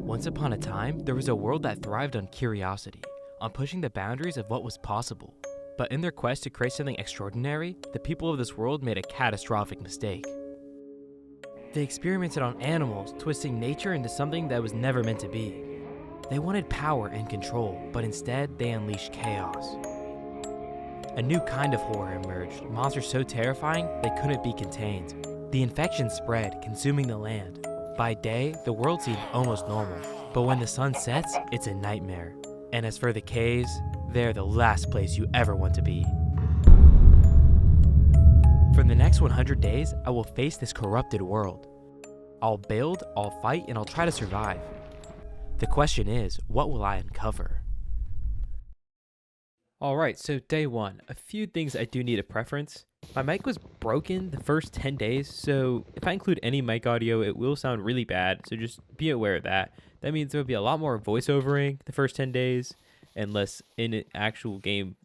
Once upon a time, there was a world that thrived on curiosity, on pushing the boundaries of what was possible. But in their quest to create something extraordinary, the people of this world made a catastrophic mistake. They experimented on animals, twisting nature into something that was never meant to be. They wanted power and control, but instead they unleashed chaos. A new kind of horror emerged, monsters so terrifying they couldn't be contained. The infection spread, consuming the land. By day, the world seemed almost normal, but when the sun sets, it's a nightmare. And as for the caves, they're the last place you ever want to be. For the next 100 days, I will face this corrupted world. I'll build, I'll fight, and I'll try to survive. The question is, what will I uncover? Alright, so day 1. A few things I do need a preference. My mic was broken the first 10 days, so if I include any mic audio, it will sound really bad, so just be aware of that. That means there will be a lot more voiceovering the first 10 days, and less in actual game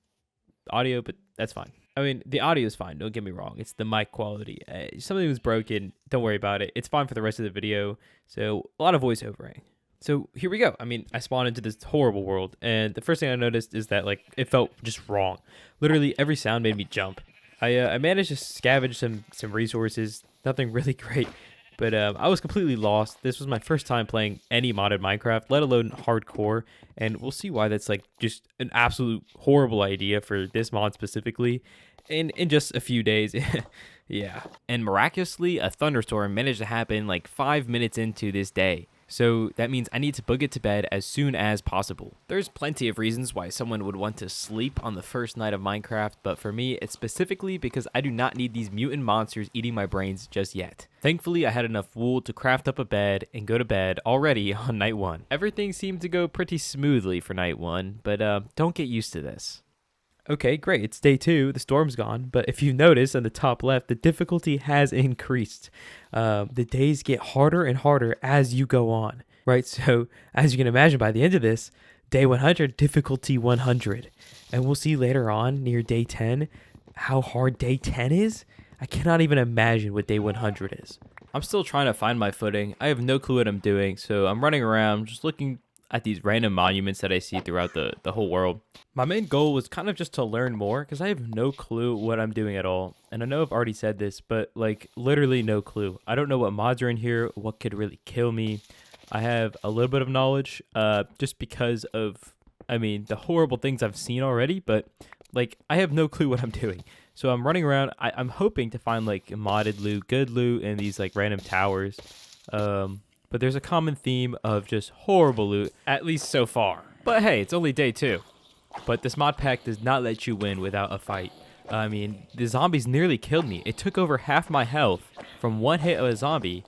audio, but that's fine. I mean, the audio is fine, don't get me wrong. It's the mic quality. Something was broken, don't worry about it. It's fine for the rest of the video, so a lot of voiceovering. So here we go. I mean, I spawned into this horrible world, and the first thing I noticed is that, like, it felt just wrong. Literally, every sound made me jump. I managed to scavenge some resources, nothing really great, but I was completely lost. This was my first time playing any modded Minecraft, let alone hardcore, and we'll see why that's like just an absolute horrible idea for this mod specifically in just a few days. Yeah. And miraculously, a thunderstorm managed to happen like 5 minutes into this day. So that means I need to book it to bed as soon as possible. There's plenty of reasons why someone would want to sleep on the first night of Minecraft, but for me, it's specifically because I do not need these mutant monsters eating my brains just yet. Thankfully, I had enough wool to craft up a bed and go to bed already on night 1. Everything seemed to go pretty smoothly for night 1, but don't get used to this. Okay, great, it's day 2, the storm's gone, but if you notice on the top left, the difficulty has increased. The days get harder and harder as you go on, right? So as you can imagine, by the end of this, day 100, difficulty 100. And we'll see later on near day 10 how hard day 10 is. I cannot even imagine what day 100 is. I'm still trying to find my footing. I have no clue what I'm doing, so I'm running around just looking at these random monuments that I see throughout the whole world. My main goal was kind of just to learn more because I have no clue what I'm doing at all. And I know I've already said this, but like literally no clue. I don't know what mods are in here, what could really kill me. I have a little bit of knowledge just because of, I mean, the horrible things I've seen already, but like I have no clue what I'm doing. So I'm running around. I'm hoping to find like modded loot, good loot in these like random towers. But there's a common theme of just horrible loot, at least so far. But hey, it's only day 2. But this mod pack does not let you win without a fight. I mean, the zombies nearly killed me. It took over half my health from one hit of a zombie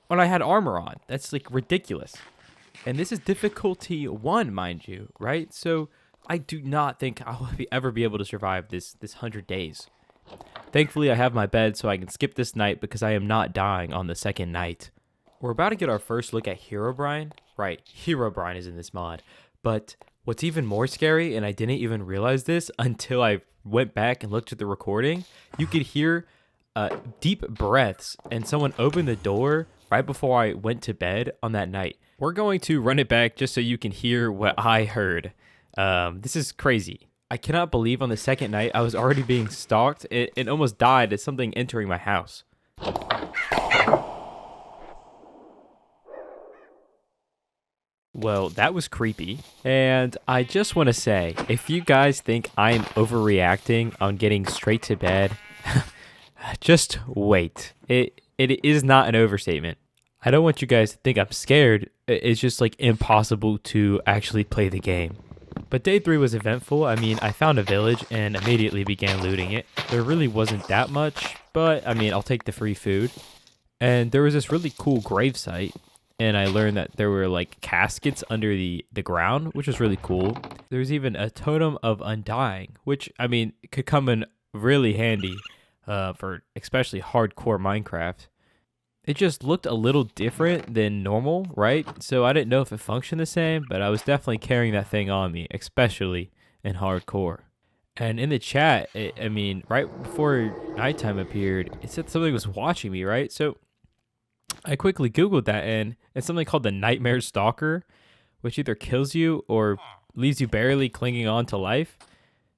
when I had armor on. That's like ridiculous. And this is difficulty 1, mind you, right? So I do not think I'll ever be able to survive this 100 days. Thankfully, I have my bed so I can skip this night because I am not dying on the second night. We're about to get our first look at Herobrine. Right, Herobrine is in this mod. But what's even more scary, and I didn't even realize this until I went back and looked at the recording, you could hear deep breaths, and someone opened the door right before I went to bed on that night. We're going to run it back just so you can hear what I heard. This is crazy. I cannot believe on the second night I was already being stalked. It almost died as something entering my house. Well, that was creepy. And I just want to say, if you guys think I'm overreacting on getting straight to bed, just wait. It is not an overstatement. I don't want you guys to think I'm scared. It's just like impossible to actually play the game. But day 3 was eventful. I mean, I found a village and immediately began looting it. There really wasn't that much, but I mean, I'll take the free food. And there was this really cool gravesite. And I learned that there were like caskets under the ground, which was really cool. There's even a totem of undying, which I mean could come in really handy for especially hardcore Minecraft. It just looked a little different than normal, right? So I didn't know if it functioned the same, but I was definitely carrying that thing on me, especially in hardcore. And in the chat, I mean, right before nighttime appeared, it said somebody was watching me, right? So I quickly Googled that, and it's something called the Nightmare Stalker, which either kills you or leaves you barely clinging on to life.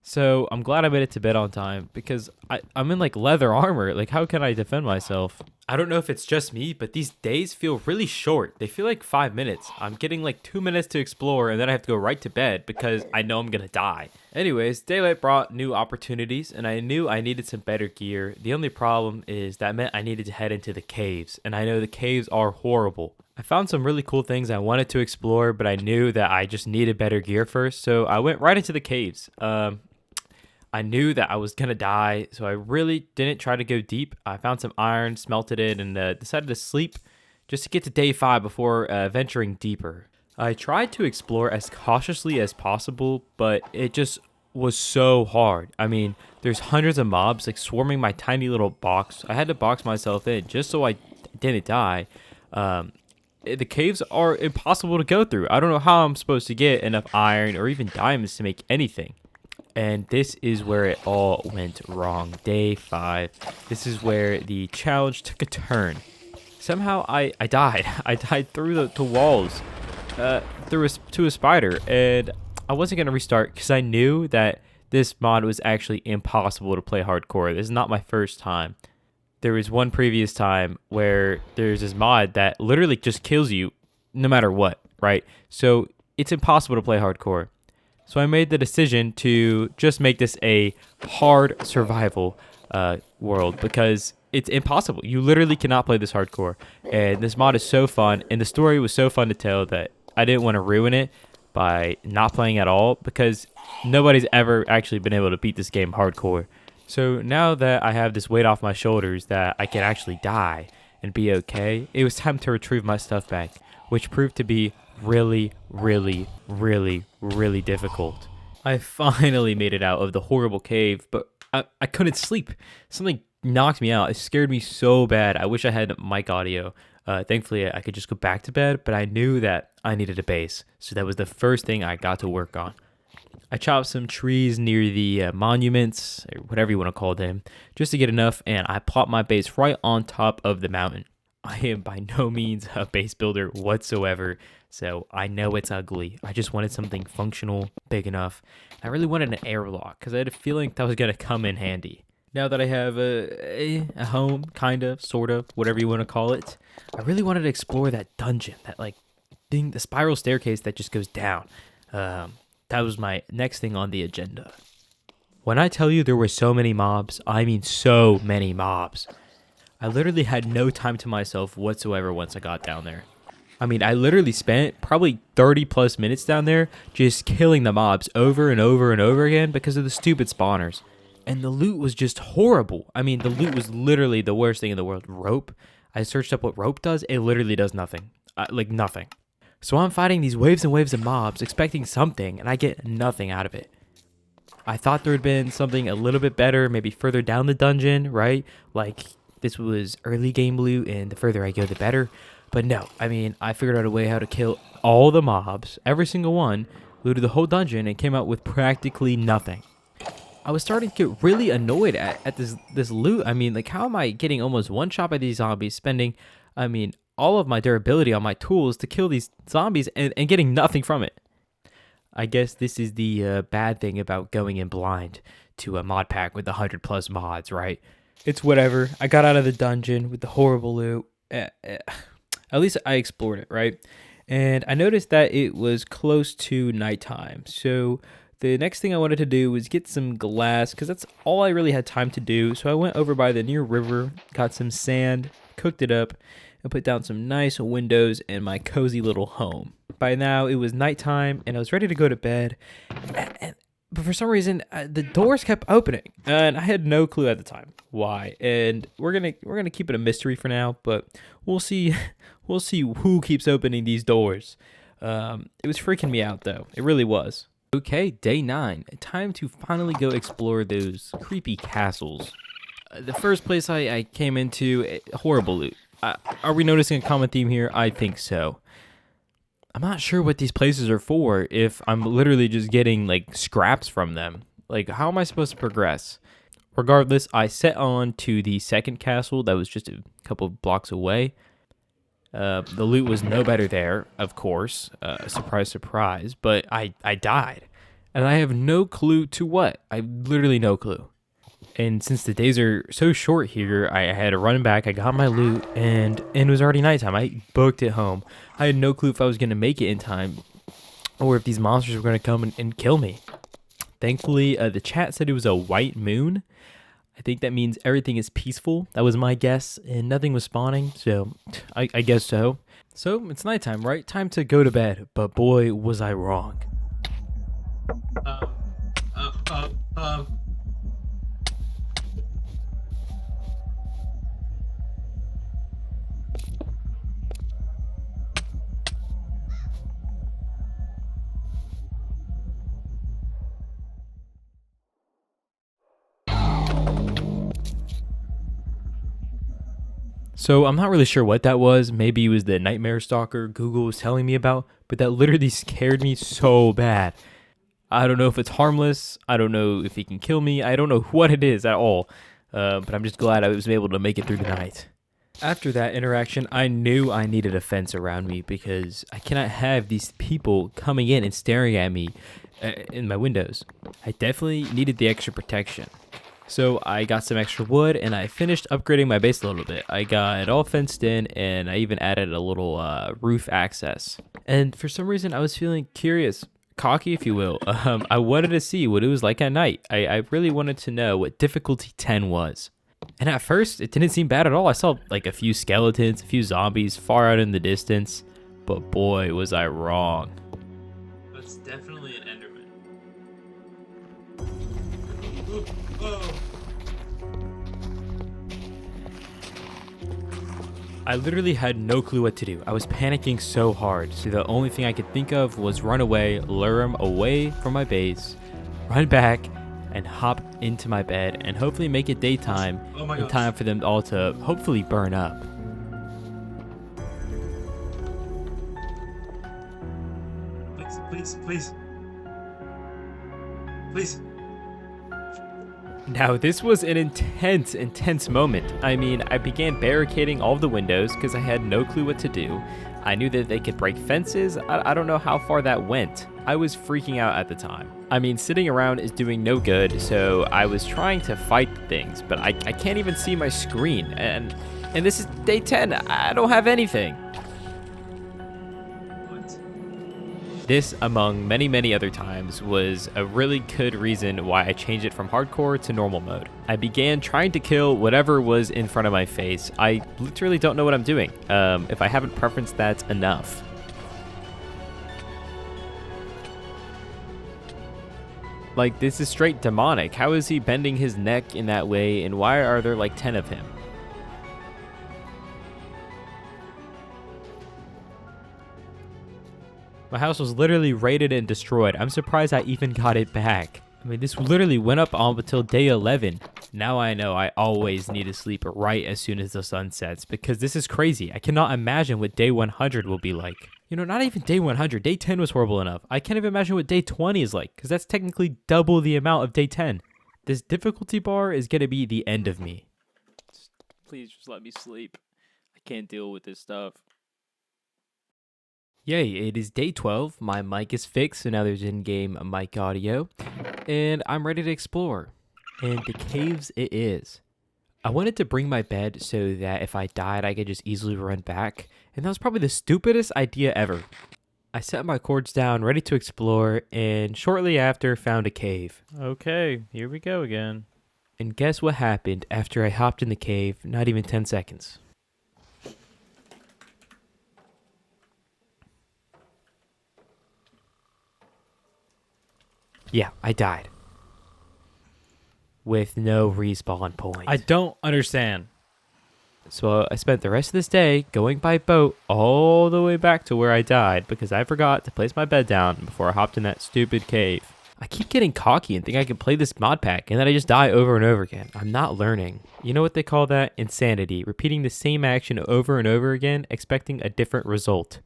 So I'm glad I made it to bed on time because I'm in like leather armor. Like, how can I defend myself? I don't know if it's just me, but these days feel really short. They feel like 5 minutes. I'm getting like 2 minutes to explore, and then I have to go right to bed because I know I'm gonna die. Anyways, daylight brought new opportunities, and I knew I needed some better gear. The only problem is that meant I needed to head into the caves, and I know the caves are horrible. I found some really cool things I wanted to explore, but I knew that I just needed better gear first, so I went right into the caves. I knew that I was going to die, so I really didn't try to go deep. I found some iron, smelted it, and decided to sleep just to get to day 5 before venturing deeper. I tried to explore as cautiously as possible, but it just was so hard. I mean, there's hundreds of mobs like swarming my tiny little box. I had to box myself in just so I didn't die. The caves are impossible to go through. I don't know how I'm supposed to get enough iron or even diamonds to make anything. And this is where it all went wrong. Day 5. This is where the challenge took a turn. Somehow I died. I died through the walls, to a spider, and I wasn't gonna restart because I knew that this mod was actually impossible to play hardcore. This is not my first time. There was one previous time where there's this mod that literally just kills you no matter what, right? So it's impossible to play hardcore. So I made the decision to just make this a hard survival world because it's impossible. You literally cannot play this hardcore. And this mod is so fun, and the story was so fun to tell that I didn't want to ruin it by not playing at all because nobody's ever actually been able to beat this game hardcore. So now that I have this weight off my shoulders that I can actually die and be okay, it was time to retrieve my stuff back, which proved to be really, really, really, really difficult. I finally made it out of the horrible cave, but I couldn't sleep. Something knocked me out. It scared me so bad. I wish I had mic audio. Thankfully, I could just go back to bed, but I knew that I needed a base, so that was the first thing I got to work on. I chopped some trees near the monuments, or whatever you want to call them, just to get enough, and I plopped my base right on top of the mountain. I am by no means a base builder whatsoever, so I know it's ugly. I just wanted something functional, big enough. I really wanted an airlock because I had a feeling that was going to come in handy. Now that I have a home, kind of, sort of, whatever you want to call it, I really wanted to explore that dungeon, that like thing, the spiral staircase that just goes down. That was my next thing on the agenda. When I tell you there were so many mobs, I mean so many mobs. I literally had no time to myself whatsoever once I got down there. I mean, I literally spent probably 30 plus minutes down there just killing the mobs over and over and over again because of the stupid spawners. And the loot was just horrible. I mean, the loot was literally the worst thing in the world. Rope. I searched up what rope does. It literally does nothing. Like nothing. So I'm fighting these waves and waves of mobs, expecting something, and I get nothing out of it. I thought there had been something a little bit better, maybe further down the dungeon, right? Like, this was early game loot, and the further I go, the better. But no, I mean, I figured out a way how to kill all the mobs, every single one, looted the whole dungeon, and came out with practically nothing. I was starting to get really annoyed at this loot. I mean, like, how am I getting almost one shot by these zombies, spending, all of my durability on my tools to kill these zombies and getting nothing from it? I guess this is the bad thing about going in blind to a mod pack with 100 plus mods, right? It's whatever. I got out of the dungeon with the horrible loot. At least I explored it, right? And I noticed that it was close to nighttime. So the next thing I wanted to do was get some glass because that's all I really had time to do. So I went over by the near river, got some sand, cooked it up, and put down some nice windows in my cozy little home. By now, it was nighttime, and I was ready to go to bed. But for some reason, the doors kept opening, and I had no clue at the time why. And we're gonna keep it a mystery for now, but we'll see who keeps opening these doors. It was freaking me out though. It really was. Okay, day 9. Time to finally go explore those creepy castles. The first place I came into, horrible loot. Are we noticing a common theme here? I think so. I'm not sure what these places are for if I'm literally just getting like scraps from them. Like, how am I supposed to progress? Regardless, I set on to the second castle that was just a couple blocks away. The loot was no better there, of course. Surprise, surprise. But I died. And I have no clue to what. I have literally no clue. And since the days are so short here, I had to run back. I got my loot, and it was already nighttime. I booked it home. I had no clue if I was going to make it in time or if these monsters were going to come and kill me. Thankfully, the chat said it was a white moon. I think that means everything is peaceful. That was my guess, and nothing was spawning, so I guess so. So, it's nighttime, right? Time to go to bed, but boy, was I wrong. So I'm not really sure what that was. Maybe it was the nightmare stalker Google was telling me about, but that literally scared me so bad. I don't know if it's harmless. I don't know if he can kill me. I don't know what it is at all. But I'm just glad I was able to make it through the night. After that interaction, I knew I needed a fence around me because I cannot have these people coming in and staring at me in my windows. I definitely needed the extra protection. So I got some extra wood and I finished upgrading my base a little bit. I got it all fenced in and I even added a little roof access. And for some reason I was feeling curious, cocky if you will. I wanted to see what it was like at night. I really wanted to know what difficulty 10 was. And at first it didn't seem bad at all. I saw like a few skeletons, a few zombies far out in the distance. But boy was I wrong. That's definitely an Enderman. I literally had no clue what to do. I was panicking so hard, so the only thing I could think of was run away, lure him away from my base, run back, and hop into my bed, and hopefully make it daytime in time for them all to hopefully burn up. Please. Now, this was an intense moment. I mean, I began barricading all of the windows because I had no clue what to do. I knew that they could break fences. I don't know how far that went. I was freaking out at the time. I mean, sitting around is doing no good, so I was trying to fight things, but I can't even see my screen. And this is day 10. I don't have anything. This, among many other times, was a really good reason why I changed it from hardcore to normal mode. I began trying to kill whatever was in front of my face. I literally don't know what I'm doing, if I haven't preferenced that enough. Like, this is straight demonic. How is he bending his neck in that way, and why are there like 10 of him? My house was literally raided and destroyed. I'm surprised I even got it back. I mean, this literally went up on until day 11. Now I know I always need to sleep right as soon as the sun sets because this is crazy. I cannot imagine what day 100 will be like. You know, not even day 100. Day 10 was horrible enough. I can't even imagine what day 20 is like because that's technically double the amount of day 10. This difficulty bar is going to be the end of me. Please just let me sleep. I can't deal with this stuff. Yay, it is day 12, my mic is fixed, so now there's in-game mic audio, and I'm ready to explore, and the caves it is. I wanted to bring my bed so that if I died, I could just easily run back, and that was probably the stupidest idea ever. I set my cords down, ready to explore, and shortly after found a cave. Okay, here we go again. And guess what happened after I hopped in the cave, not even 10 seconds. Yeah, I died. With no respawn point. I don't understand. So I spent the rest of this day going by boat all the way back to where I died because I forgot to place my bed down before I hopped in that stupid cave. I keep getting cocky and think I can play this mod pack and then I just die over and over again. I'm not learning. You know what they call that? Insanity. Repeating the same action over and over again, expecting a different result.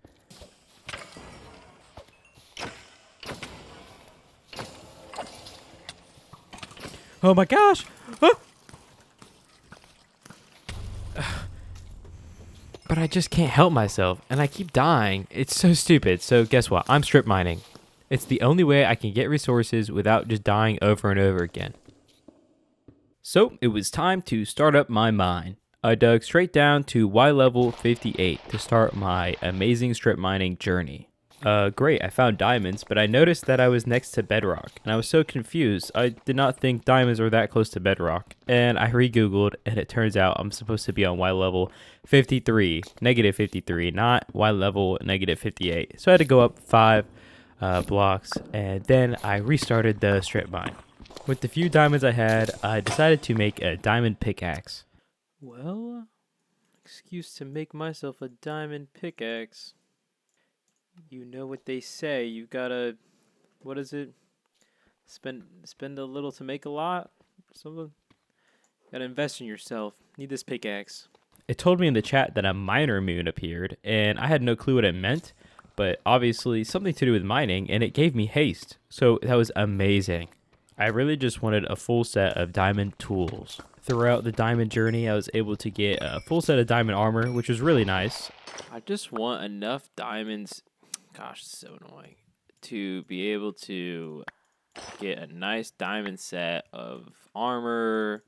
Oh my gosh! Oh! But I just can't help myself, and I keep dying. It's so stupid. So guess what? I'm strip mining. It's the only way I can get resources without just dying over and over again. So it was time to start up my mine. I dug straight down to Y level 58 to start my amazing strip mining journey. Great, I found diamonds, but I noticed that I was next to bedrock, and I was so confused. I did not think diamonds were that close to bedrock, and I re-googled, and it turns out I'm supposed to be on Y level 53, negative 53, not Y level negative 58. So I had to go up 5 blocks, and then I restarted the strip mine. With the few diamonds I had, I decided to make a diamond pickaxe. Well, excuse to make myself a diamond pickaxe. You know what they say, you gotta, what is it? Spend a little to make a lot? Something? Gotta invest in yourself. Need this pickaxe. It told me in the chat that a miner moon appeared, and I had no clue what it meant, but obviously something to do with mining, and it gave me haste. So that was amazing. I really just wanted a full set of diamond tools. Throughout the diamond journey, I was able to get a full set of diamond armor, which was really nice. I just want enough diamonds. Gosh, it's so annoying. To be able to get a nice diamond set of armor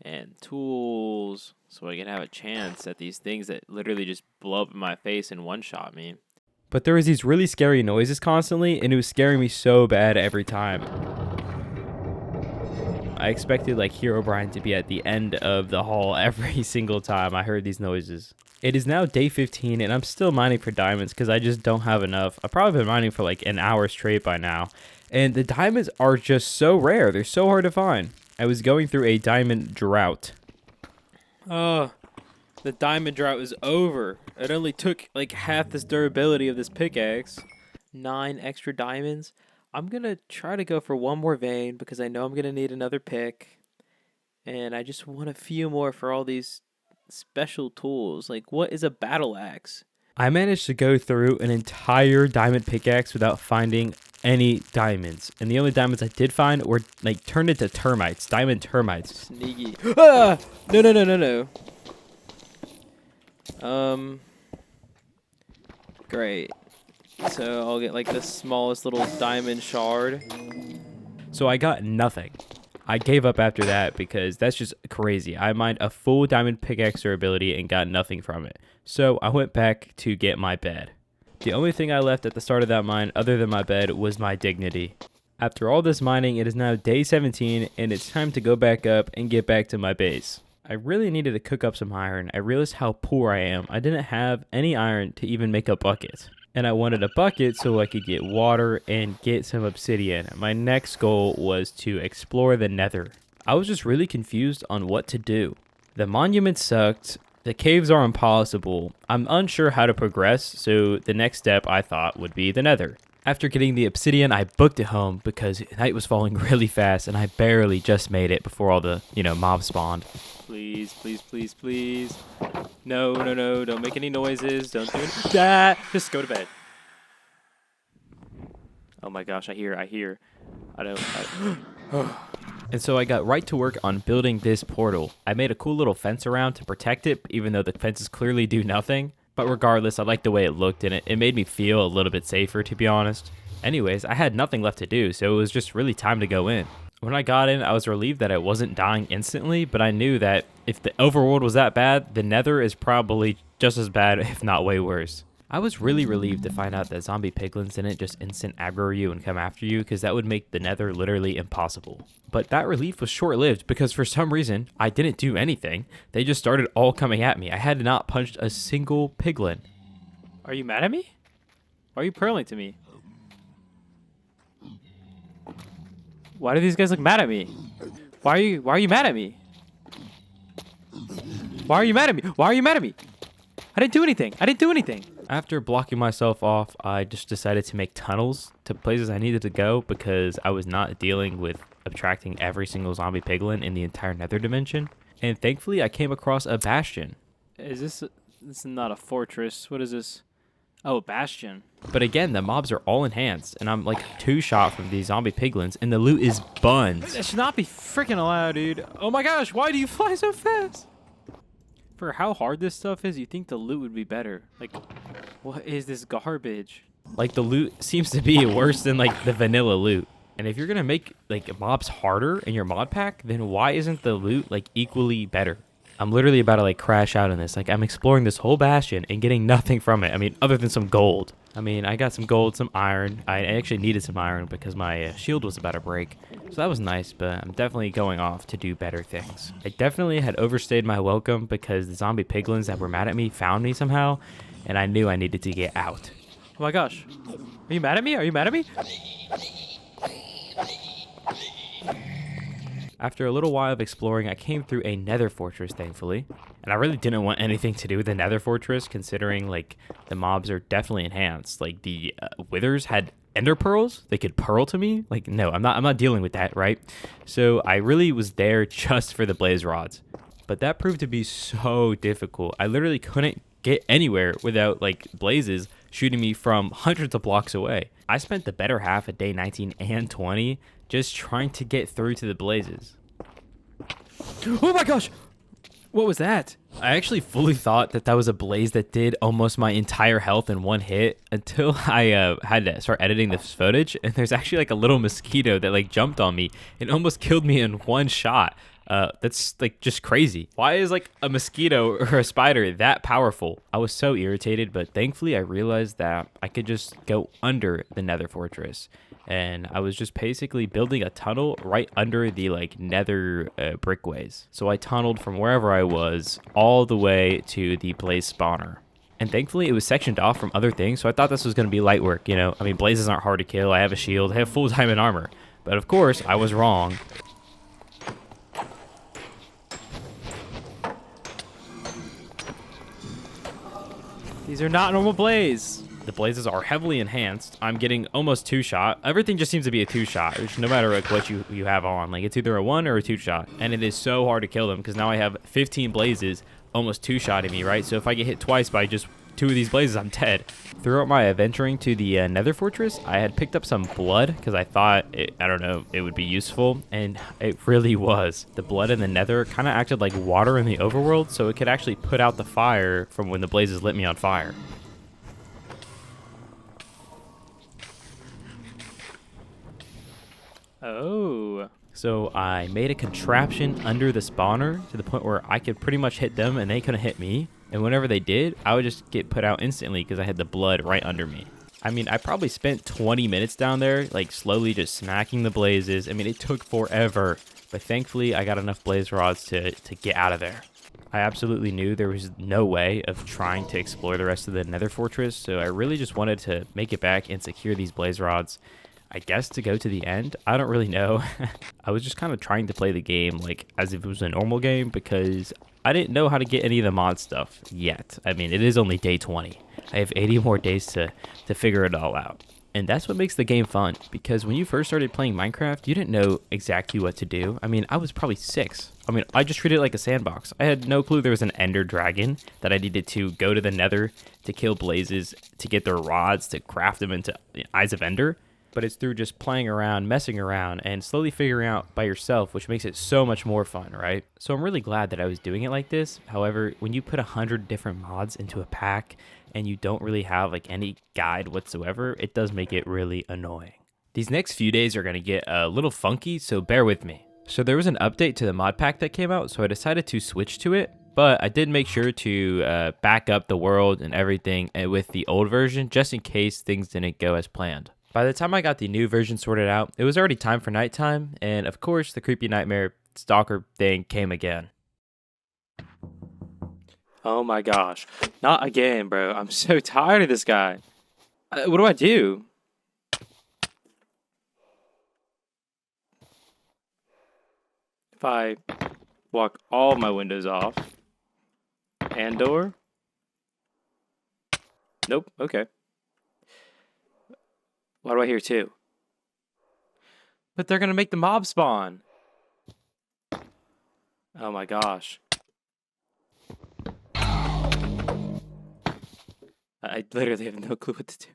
and tools so I can have a chance at these things that literally just blow up in my face and one-shot me. But there was these really scary noises constantly, and it was scaring me so bad every time. I expected like Herobrine to be at the end of the hall every single time I heard these noises. It is now day 15 and I'm still mining for diamonds because I just don't have enough. I've probably been mining for like an hour straight by now. And the diamonds are just so rare. They're so hard to find. I was going through a diamond drought. Oh, the diamond drought is over. It only took like half this durability of this pickaxe. 9 extra diamonds. I'm going to try to go for one more vein because I know I'm going to need another pick. And I just want a few more for all these special tools. Like, what is a battle axe? I managed to go through an entire diamond pickaxe without finding any diamonds. And the only diamonds I did find were, like, turned into termites. Diamond termites. Sneaky. Ah! No. Great. So I'll get, like, the smallest little diamond shard. So I got nothing. I gave up after that because that's just crazy. I mined a full diamond pickaxe durability and got nothing from it. So I went back to get my bed. The only thing I left at the start of that mine other than my bed was my dignity. After all this mining, it is now day 17 and it's time to go back up and get back to my base. I really needed to cook up some iron. I realized how poor I am. I didn't have any iron to even make a bucket. And I wanted a bucket so I could get water and get some obsidian. My next goal was to explore the nether. I was just really confused on what to do. The monument sucked. The caves are impossible. I'm unsure how to progress, so the next step I thought would be the nether. After getting the obsidian, I booked it home because night was falling really fast and I barely just made it before all the, mobs spawned. Please. No, don't make any noises. Don't do that. Just go to bed. Oh my gosh, I hear. And so I got right to work on building this portal. I made a cool little fence around to protect it, even though the fences clearly do nothing. But regardless, I liked the way it looked and it made me feel a little bit safer, to be honest. Anyways, I had nothing left to do, so it was just really time to go in. When I got in, I was relieved that I wasn't dying instantly, but I knew that if the overworld was that bad, the nether is probably just as bad, if not way worse. I was really relieved to find out that zombie piglins didn't just instant aggro you and come after you, because that would make the nether literally impossible. But that relief was short-lived, because for some reason, I didn't do anything. They just started all coming at me. I had not punched a single piglin. Are you mad at me? Why are you purling to me? Why do these guys look mad at me? Why are you mad at me? Why are you mad at me? Why are you mad at me? I didn't do anything. After blocking myself off, I just decided to make tunnels to places I needed to go because I was not dealing with attracting every single zombie piglin in the entire nether dimension. And thankfully, I came across a bastion. This is not a fortress. What is this? Oh, a bastion. But again, the mobs are all enhanced, and I'm like 2 shot from these zombie piglins, and the loot is buns. That should not be freaking allowed, dude. Oh my gosh, why do you fly so fast? For how hard this stuff is, you think the loot would be better. Like, what is this garbage? Like, the loot seems to be worse than, like, the vanilla loot. And if you're gonna make, like, mobs harder in your mod pack, then why isn't the loot, like, equally better? I'm literally about to, like, crash out in this. Like, I'm exploring this whole bastion and getting nothing from it. I mean, other than some gold. I mean, I got some gold, some iron. I actually needed some iron because my shield was about to break. So that was nice, but I'm definitely going off to do better things. I definitely had overstayed my welcome because the zombie piglins that were mad at me found me somehow, and I knew I needed to get out. Oh my gosh. Are you mad at me? Are you mad at me? After a little while of exploring, I came through a nether fortress, thankfully. And I really didn't want anything to do with the nether fortress, considering, like, the mobs are definitely enhanced. Like, the withers had ender pearls. They could pearl to me. Like, no, I'm not dealing with that, right? So I really was there just for the blaze rods. But that proved to be so difficult. I literally couldn't get anywhere without, like, blazes shooting me from hundreds of blocks away. I spent the better half of day 19 and 20 just trying to get through to the blazes. Oh my gosh! What was that? I actually fully thought that was a blaze that did almost my entire health in one hit until I had to start editing this footage, and there's actually like a little mosquito that like jumped on me and almost killed me in one shot. That's like just crazy. Why is like a mosquito or a spider that powerful? I was so irritated, but thankfully I realized that I could just go under the nether fortress. And I was just basically building a tunnel right under the like nether brickways. So I tunneled from wherever I was all the way to the blaze spawner. And thankfully it was sectioned off from other things, so I thought this was going to be light work, you know? I mean, blazes aren't hard to kill. I have a shield. I have full diamond armor. But of course, I was wrong. These are not normal blaze. The blazes are heavily enhanced. I'm getting almost 2-shot. Everything just seems to be a 2-shot, no matter like what you have on. Like it's either a 1 or a 2-shot. And it is so hard to kill them because now I have 15 blazes almost 2-shotting me, right? So if I get hit twice by just 2 of these blazes, I'm dead. Throughout my adventuring to the nether fortress, I had picked up some blood because I thought, it would be useful. And it really was. The blood in the nether kind of acted like water in the overworld, so it could actually put out the fire from when the blazes lit me on fire. Oh. So I made a contraption under the spawner to the point where I could pretty much hit them and they couldn't hit me. And whenever they did, I would just get put out instantly because I had the blood right under me. I mean, I probably spent 20 minutes down there, like slowly just smacking the blazes. I mean, it took forever, but thankfully I got enough blaze rods to get out of there. I absolutely knew there was no way of trying to explore the rest of the nether fortress, so I really just wanted to make it back and secure these blaze rods. I guess to go to the end, I don't really know. I was just kind of trying to play the game like as if it was a normal game because I didn't know how to get any of the mod stuff yet. I mean, it is only day 20. I have 80 more days to figure it all out. And that's what makes the game fun, because when you first started playing Minecraft, you didn't know exactly what to do. I mean, I was probably 6. I mean, I just treated it like a sandbox. I had no clue there was an ender dragon that I needed to go to the nether to kill blazes, to get their rods, to craft them into eyes of ender. But it's through just playing around, messing around, and slowly figuring out by yourself, which makes it so much more fun, right? So I'm really glad that I was doing it like this. However, when you put 100 different mods into a pack and you don't really have like any guide whatsoever, it does make it really annoying. These next few days are going to get a little funky, so bear with me. So there was an update to the mod pack that came out, so I decided to switch to it. But I did make sure to back up the world and everything with the old version, just in case things didn't go as planned. By the time I got the new version sorted out, it was already time for nighttime, and of course, the creepy nightmare stalker thing came again. Oh my gosh. Not again, bro. I'm so tired of this guy. What do I do? If I walk all my windows off and door? Nope. Okay. Why do I hear 2? But they're going to make the mob spawn. Oh my gosh. I literally have no clue what to do.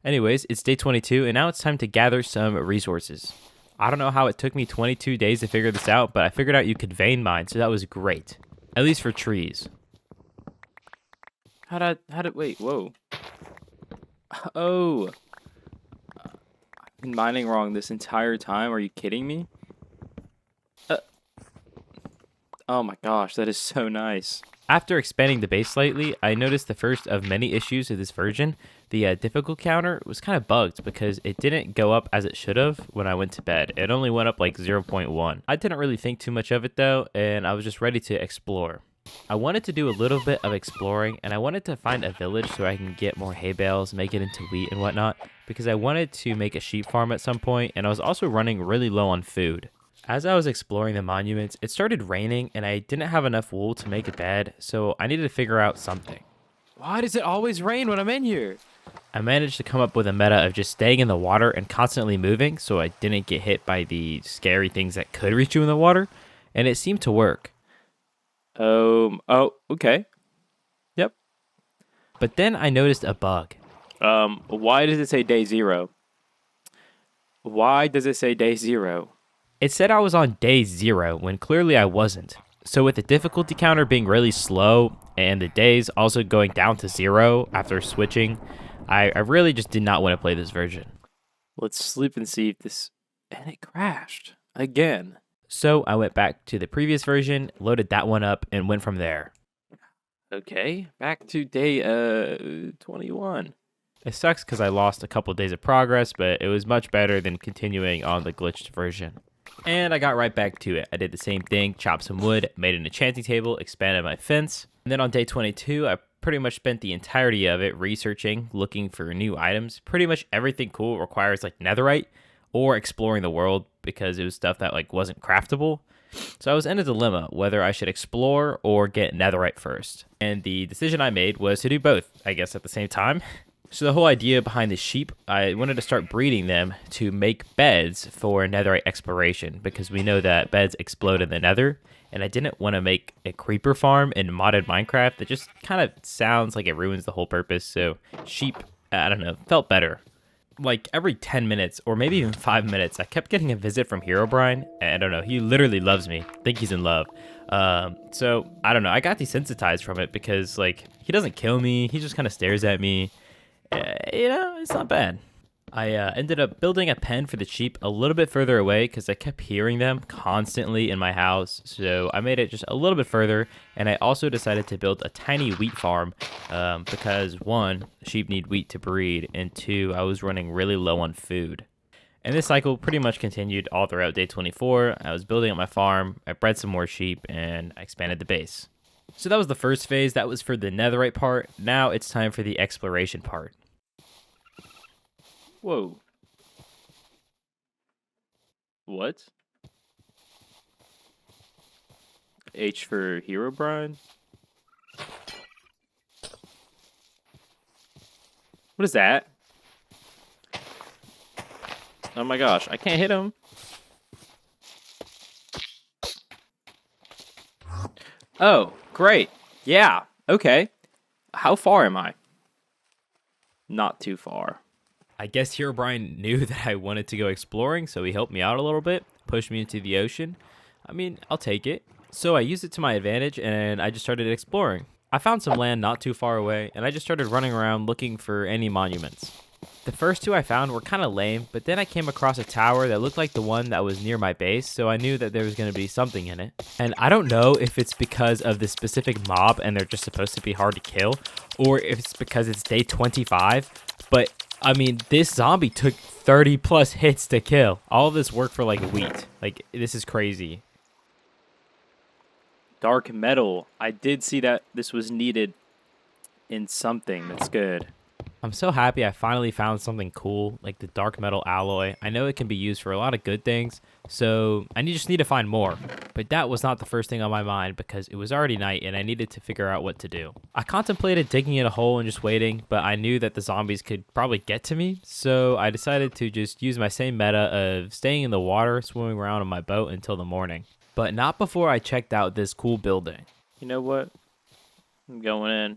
Anyways, it's day 22, and now it's time to gather some resources. I don't know how it took me 22 days to figure this out, but I figured out you could vein mine, so that was great. At least for trees. Wait, whoa. Oh, I've been mining wrong this entire time. Are you kidding me? Oh my gosh, that is so nice. After expanding the base slightly, I noticed the first of many issues of this version. The difficult counter was kind of bugged because it didn't go up as it should have when I went to bed. It only went up like 0.1. I didn't really think too much of it though, and I was just ready to explore. I wanted to do a little bit of exploring, and I wanted to find a village so I can get more hay bales, make it into wheat and whatnot, because I wanted to make a sheep farm at some point, and I was also running really low on food. As I was exploring the monuments, it started raining and I didn't have enough wool to make a bed, so I needed to figure out something. Why does it always rain when I'm in here? I managed to come up with a meta of just staying in the water and constantly moving so I didn't get hit by the scary things that could reach you in the water, and it seemed to work. Oh, okay. Yep. But then I noticed a bug. Why does it say day 0? Why does it say day 0? It said I was on day 0 when clearly I wasn't. So with the difficulty counter being really slow and the days also going down to 0 after switching, I really just did not want to play this version. Let's sleep and see if this... And it crashed again. So I went back to the previous version, loaded that one up, and went from there. Okay, back to day 21. It sucks because I lost a couple days of progress, but it was much better than continuing on the glitched version. And I got right back to it. I did the same thing, chopped some wood, made an enchanting table, expanded my fence. And then on day 22, I pretty much spent the entirety of it researching, looking for new items. Pretty much everything cool requires like netherite or exploring the world because it was stuff that like wasn't craftable. So I was in a dilemma whether I should explore or get netherite first. And the decision I made was to do both, I guess, at the same time. So the whole idea behind the sheep, I wanted to start breeding them to make beds for netherite exploration because we know that beds explode in the nether, and I didn't want to make a creeper farm in modded Minecraft that just kind of sounds like it ruins the whole purpose. So sheep, I don't know, felt better. Like every 10 minutes or maybe even 5 minutes, I kept getting a visit from Herobrine. I don't know, he literally loves me. I think he's in love. So I don't know, I got desensitized from it because like he doesn't kill me, he just kind of stares at me. It's not bad. I ended up building a pen for the sheep a little bit further away because I kept hearing them constantly in my house. So I made it just a little bit further, and I also decided to build a tiny wheat farm because 1, sheep need wheat to breed, and 2, I was running really low on food. And this cycle pretty much continued all throughout day 24. I was building up my farm, I bred some more sheep, and I expanded the base. So that was the first phase. That was for the netherite part. Now it's time for the exploration part. Whoa. What? H for Herobrine? What is that? Oh my gosh, I can't hit him. Oh, great. Yeah, okay. How far am I? Not too far. I guess Herobrine knew that I wanted to go exploring, so he helped me out a little bit, pushed me into the ocean. I mean, I'll take it. So I used it to my advantage, and I just started exploring. I found some land not too far away, and I just started running around looking for any monuments. The first 2 I found were kind of lame, but then I came across a tower that looked like the one that was near my base, so I knew that there was going to be something in it. And I don't know if it's because of this specific mob and they're just supposed to be hard to kill, or if it's because it's day 25, but I mean, this zombie took 30 plus hits to kill. All of this work for like wheat. Like, this is crazy. Dark metal. I did see that this was needed in something. That's good. I'm so happy I finally found something cool, like the dark metal alloy. I know it can be used for a lot of good things, so I just need to find more. But that was not the first thing on my mind because it was already night and I needed to figure out what to do. I contemplated digging in a hole and just waiting, but I knew that the zombies could probably get to me, so I decided to just use my same meta of staying in the water, swimming around on my boat until the morning. But not before I checked out this cool building. You know what? I'm going in.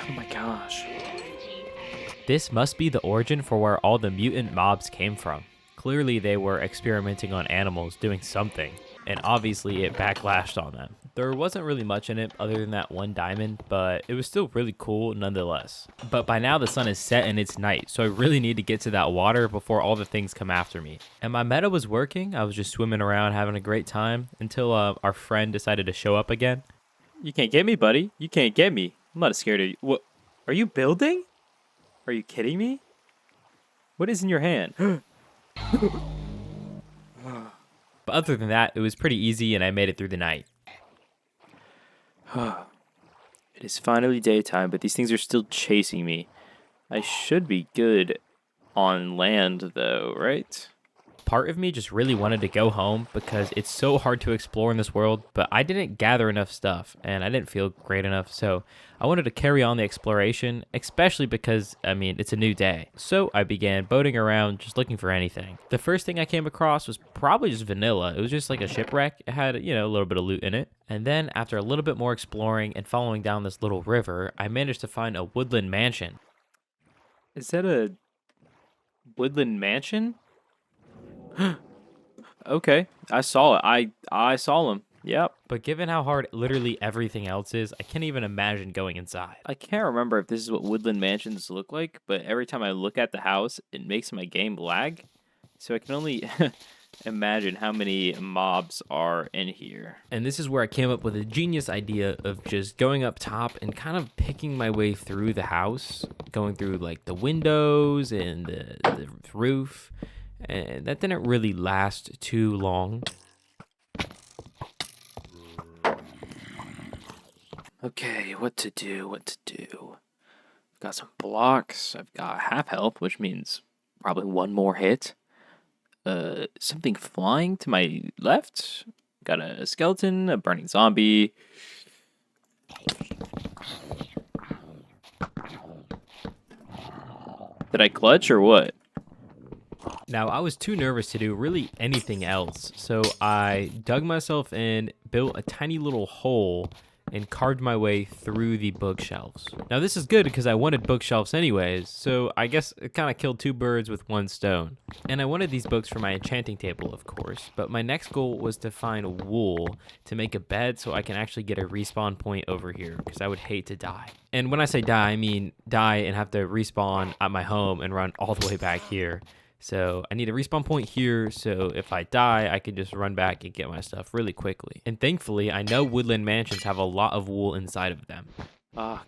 Oh my gosh. This must be the origin for where all the mutant mobs came from. Clearly they were experimenting on animals, doing something. and obviously it backlashed on them. There wasn't really much in it other than that one diamond, but it was still really cool nonetheless. But by now the sun is set and it's night, so I really need to get to that water before all the things come after me. And my meta was working. I was just swimming around having a great time until our friend decided to show up again. You can't get me, buddy. You can't get me. I'm not scared of you. What? Are you building? Are you kidding me? What is in your hand? But other than that, it was pretty easy and I made it through the night. It is finally daytime, but these things are still chasing me. I should be good on land, though, right? Part of me just really wanted to go home because it's so hard to explore in this world, but I didn't gather enough stuff and I didn't feel great enough, so I wanted to carry on the exploration, especially because, it's a new day. So I began boating around just looking for anything. The first thing I came across was probably just vanilla. It was just like a shipwreck. It had, a little bit of loot in it. And then after a little bit more exploring and following down this little river, I managed to find a woodland mansion. Is that a woodland mansion? Okay, I saw it. I saw him. Yep. But given how hard literally everything else is, I can't even imagine going inside. I can't remember if this is what woodland mansions look like, but every time I look at the house, it makes my game lag. So I can only imagine how many mobs are in here. And this is where I came up with a genius idea of just going up top and kind of picking my way through the house, going through like the windows and the roof. And that didn't really last too long. Okay, what to do? I've got some blocks. I've got half health, which means probably one more hit. Something flying to my left. Got a skeleton, a burning zombie. Did I clutch or what? Now, I was too nervous to do really anything else, so I dug myself in, built a tiny little hole, and carved my way through the bookshelves. Now, this is good because I wanted bookshelves anyways, so I guess it kind of killed two birds with one stone. And I wanted these books for my enchanting table, of course, but my next goal was to find wool to make a bed so I can actually get a respawn point over here, because I would hate to die. And when I say die, I mean die and have to respawn at my home and run all the way back here. So I need a respawn point here, so if I die, I can just run back and get my stuff really quickly. And thankfully, I know woodland mansions have a lot of wool inside of them.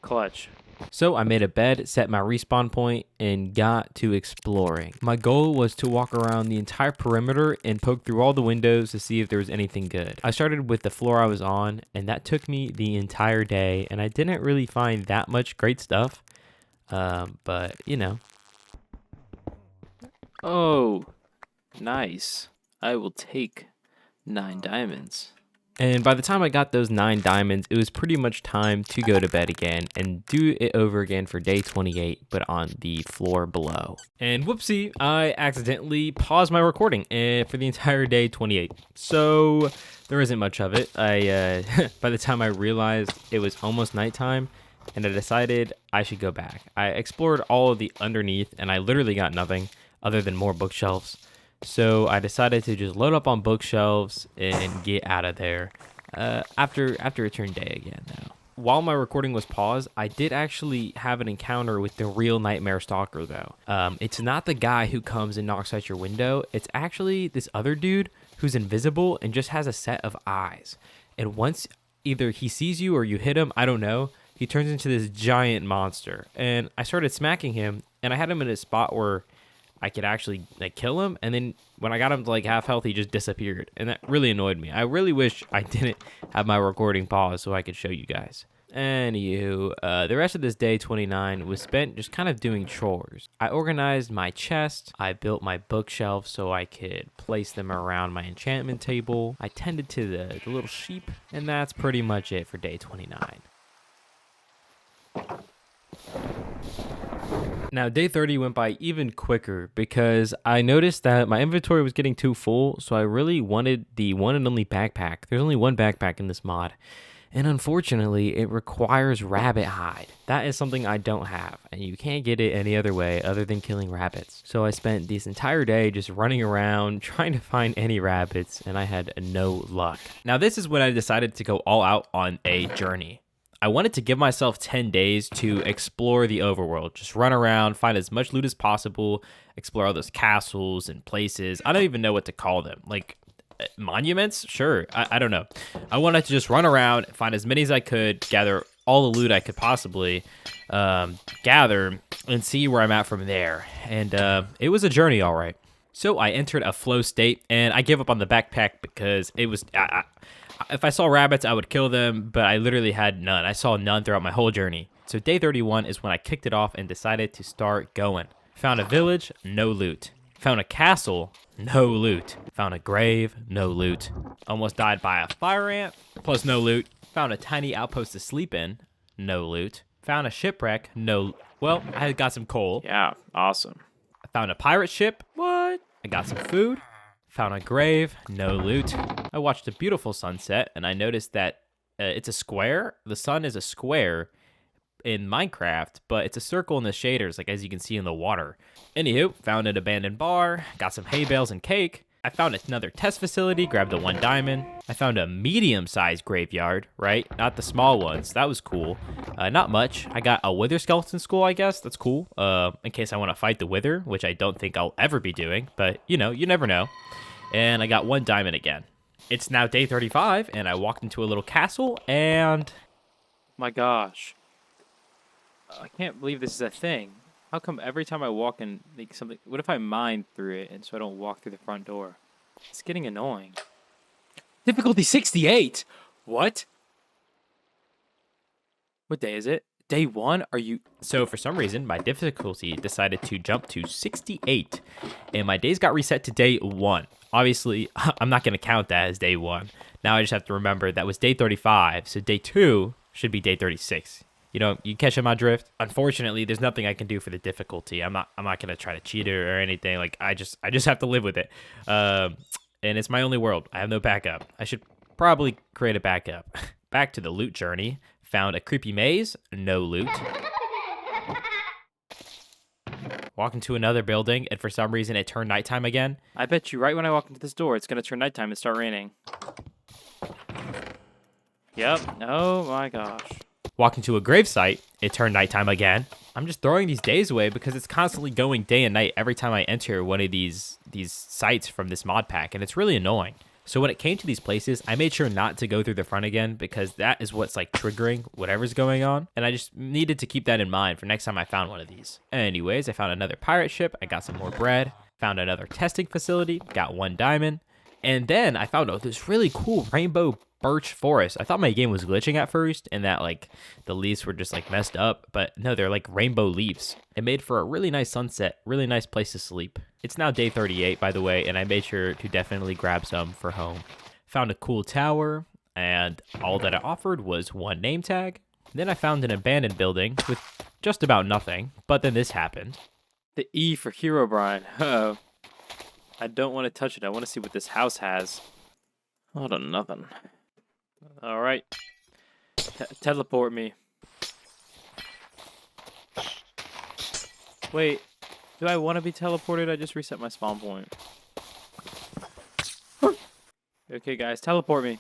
Clutch. So I made a bed, set my respawn point, and got to exploring. My goal was to walk around the entire perimeter and poke through all the windows to see if there was anything good. I started with the floor I was on, and that took me the entire day, and I didn't really find that much great stuff, but Oh, nice. I will take 9 diamonds. And by the time I got those 9 diamonds, it was pretty much time to go to bed again and do it over again for day 28, but on the floor below. And whoopsie, I accidentally paused my recording for the entire day 28. So there isn't much of it. By the time I realized it was almost nighttime, and I decided I should go back. I explored all of the underneath, and I literally got nothing other than more bookshelves. So I decided to just load up on bookshelves and get out of there after it turned day again now. While my recording was paused, I did actually have an encounter with the real Nightmare Stalker though. It's not the guy who comes and knocks at your window. It's actually this other dude who's invisible and just has a set of eyes. And once either he sees you or you hit him, I don't know, he turns into this giant monster. And I started smacking him, and I had him in a spot where I could actually kill him, and then when I got him to half health, he just disappeared, and that really annoyed me. I really wish I didn't have my recording paused so I could show you guys. Anywho, the rest of this day 29 was spent just kind of doing chores. I organized my chest, I built my bookshelf so I could place them around my enchantment table, I tended to the little sheep, and that's pretty much it for day 29. Now, day 30 went by even quicker because I noticed that my inventory was getting too full, so I really wanted the one and only backpack. There's only one backpack in this mod, And unfortunately, it requires rabbit hide. That is something I don't have, and you can't get it any other way other than killing rabbits. So I spent this entire day just running around trying to find any rabbits, and I had no luck. Now, this is when I decided to go all out on a journey. I wanted to give myself 10 days to explore the overworld. Just run around, find as much loot as possible, explore all those castles and places. I don't even know what to call them. Like, monuments? Sure. I don't know. I wanted to just run around, find as many as I could, gather all the loot I could possibly gather, and see where I'm at from there. And it was a journey, all right. So I entered a flow state, and I gave up on the backpack because it was... if I saw rabbits, I would kill them, but I literally had none. I saw none throughout my whole journey. So day 31 is when I kicked it off and decided to start going. Found a village, no loot. Found a castle, no loot. Found a grave, no loot. Almost died by a fire ant, plus no loot. Found a tiny outpost to sleep in, no loot. Found a shipwreck, well, I got some coal. Yeah, awesome. I found a pirate ship. What? I got some food. Found a grave, no loot. I watched a beautiful sunset, and I noticed that it's a square. The sun is a square in Minecraft, but it's a circle in the shaders, like as you can see in the water. Anywho, found an abandoned bar, got some hay bales and cake. I found another test facility, grabbed a 1 diamond. I found a medium-sized graveyard, right? Not the small ones. That was cool. Not much. I got a wither skeleton skull, I guess. That's cool. In case I want to fight the wither, which I don't think I'll ever be doing, but you know, you never know. And I got 1 diamond again. It's now day 35, and I walked into a little castle, and... My gosh. I can't believe this is a thing. How come every time I walk in, like something... What if I mine through it, and so I don't walk through the front door? It's getting annoying. Difficulty 68! What? What day is it? Day 1? Are you... So for some reason, my difficulty decided to jump to 68, and my days got reset to day 1. Obviously, I'm not going to count that as day 1. Now I just have to remember that was day 35, so day 2 should be day 36. You know, you catching my drift? Unfortunately, there's nothing I can do for the difficulty. I'm not going to try to cheat it or anything. Like, I just have to live with it. And it's my only world. I have no backup. I should probably create a backup. Back to the loot journey. Found a creepy maze, no loot. Walk into another building, and for some reason it turned nighttime again. I bet you right when I walk into this door, it's going to turn nighttime and start raining. Yep. Oh my gosh. Walk into a gravesite, it turned nighttime again. I'm just throwing these days away because it's constantly going day and night every time I enter one of these sites from this mod pack, and it's really annoying. So when it came to these places, I made sure not to go through the front again because that is what's like triggering whatever's going on. And I just needed to keep that in mind for next time I found one of these. Anyways, I found another pirate ship. I got some more bread. Found another testing facility. Got 1 diamond. And then I found this really cool rainbow birch forest. I thought my game was glitching at first and that like the leaves were just like messed up, but no, they're like rainbow leaves. It made for a really nice sunset, really nice place to sleep. It's now day 38, by the way, and I made sure to definitely grab some for home. Found a cool tower, and all that it offered was 1 name tag. Then I found an abandoned building with just about nothing, but then this happened. The E for Herobrine. Oh, I don't want to touch it. I want to see what this house has. Hold on, nothing. All right. Teleport me. Wait, do I want to be teleported? I just reset my spawn point. Okay, guys, teleport me.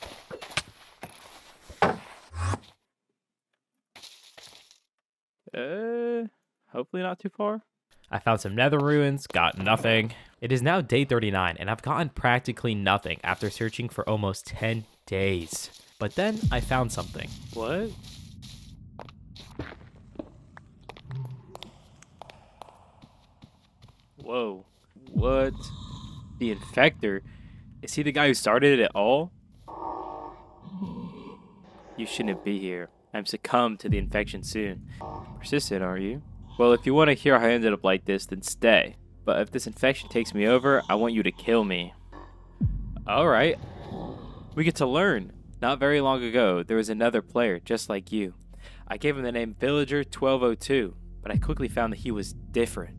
Hopefully not too far. I found some nether ruins, got nothing. It is now day 39, and I've gotten practically nothing after searching for almost 10 days. But then I found something. What? Whoa. What? The Infector? Is he the guy who started it all? You shouldn't be here. I'm succumbed to the infection soon. Persistent, are you? Well, if you want to hear how I ended up like this, then stay. But if this infection takes me over, I want you to kill me. Alright. We get to learn. Not very long ago, there was another player just like you. I gave him the name Villager 1202, but I quickly found that he was different.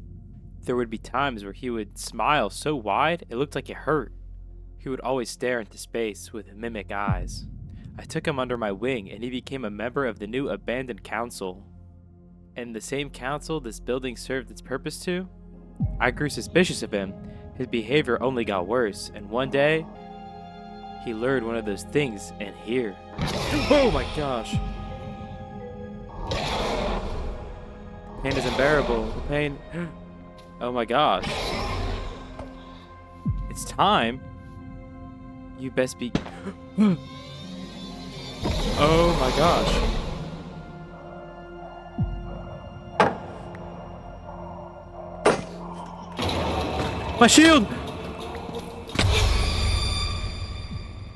There would be times where he would smile so wide it looked like it hurt. He would always stare into space with mimic eyes. I took him under my wing, and he became a member of the new abandoned council. And the same council this building served its purpose to? I grew suspicious of him. His behavior only got worse, and one day, he lured one of those things in here. Oh my gosh. Pain is unbearable. The pain. Oh my gosh. It's time. You best be. Oh my gosh. My shield!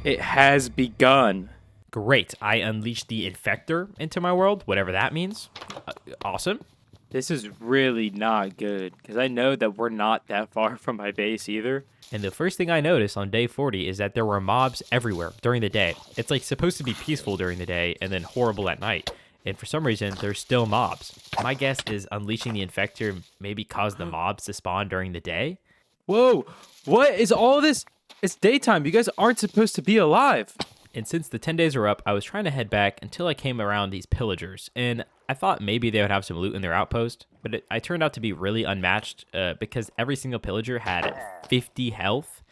It has begun. Great. I unleashed the infector into my world, whatever that means. Awesome. This is really not good, because I know that we're not that far from my base either. And the first thing I noticed on day 40 is that there were mobs everywhere during the day. It's like supposed to be peaceful during the day and then horrible at night. And for some reason, there's still mobs. My guess is unleashing the infector maybe caused the mobs to spawn during the day. Whoa, what is all this? It's daytime. You guys aren't supposed to be alive. And since the 10 days were up, I was trying to head back until I came around these pillagers. And I thought maybe they would have some loot in their outpost, but I turned out to be really unmatched because every single pillager had 50 health.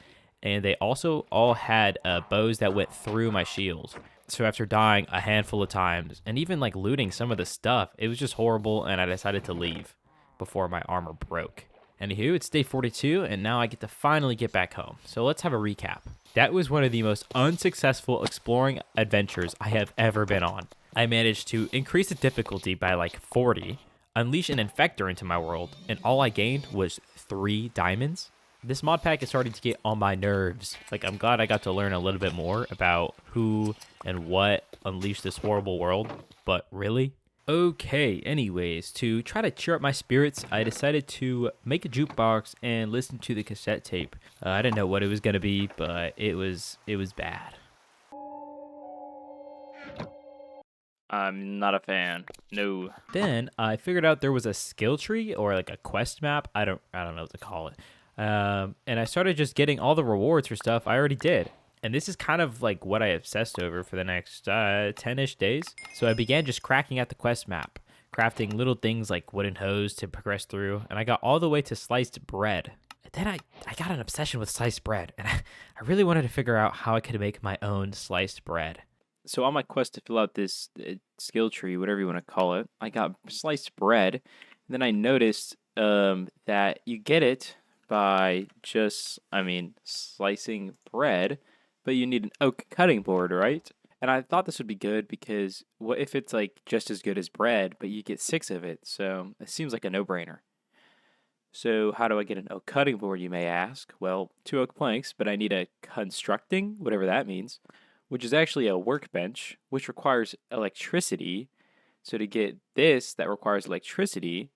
And they also all had bows that went through my shield. So after dying a handful of times and even like looting some of the stuff, it was just horrible. And I decided to leave before my armor broke. Anywho, it's day 42, and now I get to finally get back home. So let's have a recap. That was one of the most unsuccessful exploring adventures I have ever been on. I managed to increase the difficulty by like 40, unleash an infector into my world, and all I gained was 3 diamonds. This mod pack is starting to get on my nerves. Like, I'm glad I got to learn a little bit more about who and what unleashed this horrible world, but really? Okay, anyways, to try to cheer up my spirits, I decided to make a jukebox and listen to the cassette tape. I didn't know what it was going to be, but it was bad. I'm not a fan. No. Then I figured out there was a skill tree or like a quest map. I don't know what to call it. And I started just getting all the rewards for stuff I already did. And this is kind of like what I obsessed over for the next 10-ish days. So I began just cracking out the quest map, crafting little things like wooden hose to progress through. And I got all the way to sliced bread. And then I got an obsession with sliced bread. And I really wanted to figure out how I could make my own sliced bread. So on my quest to fill out this skill tree, whatever you want to call it, I got sliced bread. And then I noticed that you get it by just, slicing bread. But you need an oak cutting board, right? And I thought this would be good because what if it's like just as good as bread, but you get 6 of it? So it seems like a no-brainer. So how do I get an oak cutting board, you may ask? Well, 2 oak planks, but I need a constructing, whatever that means, which is actually a workbench, which requires electricity. So to get this, that requires electricity,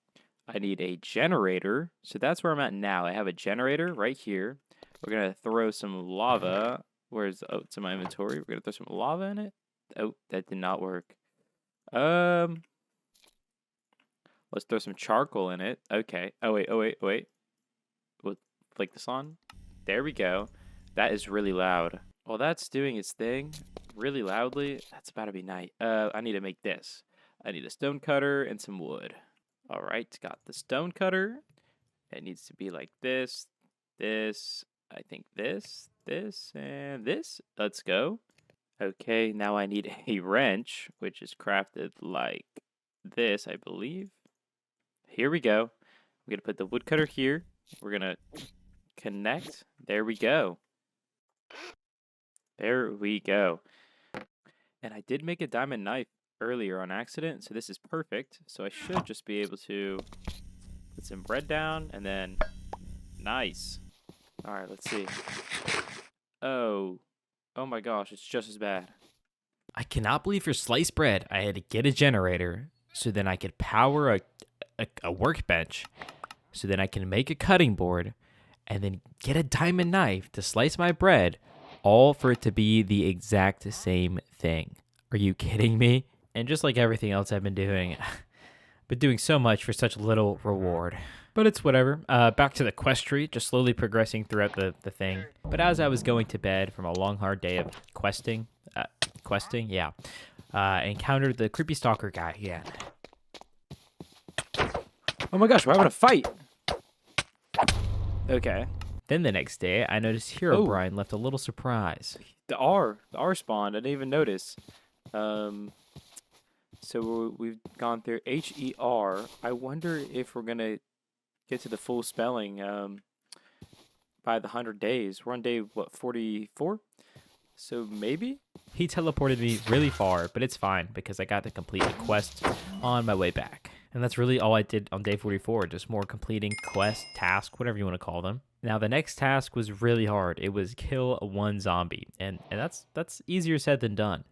I need a generator. So that's where I'm at now. I have a generator right here. We're going to throw some lava. It's in my inventory. We're going to throw some lava in it. Oh, that did not work. Let's throw some charcoal in it. Okay. Oh, wait. We'll flick this on. There we go. That is really loud. While that's doing its thing really loudly, that's about to be night. I need to make this. I need a stone cutter and some wood. All right, got the stone cutter. It needs to be like this, I think this, and this. Let's go. Okay, now I need a wrench, which is crafted like this, I believe. Here we go. I'm going to put the woodcutter here. We're going to connect. There we go. There we go. And I did make a diamond knife earlier on accident, so this is perfect. So I should just be able to put some bread down, and then nice. All right, let's see. Oh my gosh, it's just as bad. I cannot believe for sliced bread, I had to get a generator so then I could power a workbench, so then I can make a cutting board, and then get a diamond knife to slice my bread, all for it to be the exact same thing. Are you kidding me? And just like everything else I've been doing, but doing so much for such little reward. But it's whatever. Back to the quest tree, just slowly progressing throughout the thing. But as I was going to bed from a long, hard day of questing, questing. Yeah. Encountered the creepy stalker guy again. Oh my gosh, we're having a fight. Okay. Then the next day, I noticed Oh. Brian left a little surprise. The R spawned. I didn't even notice. So we've gone through HER. I wonder if we're gonna get to the full spelling by the 100 days. We're on day what 44. So maybe He teleported me really far, but it's fine because I got to complete the quest on my way back. And that's really all I did on day 44, just more completing quest, task, whatever you want to call them. Now the next task was really hard. It was kill one zombie, and that's easier said than done.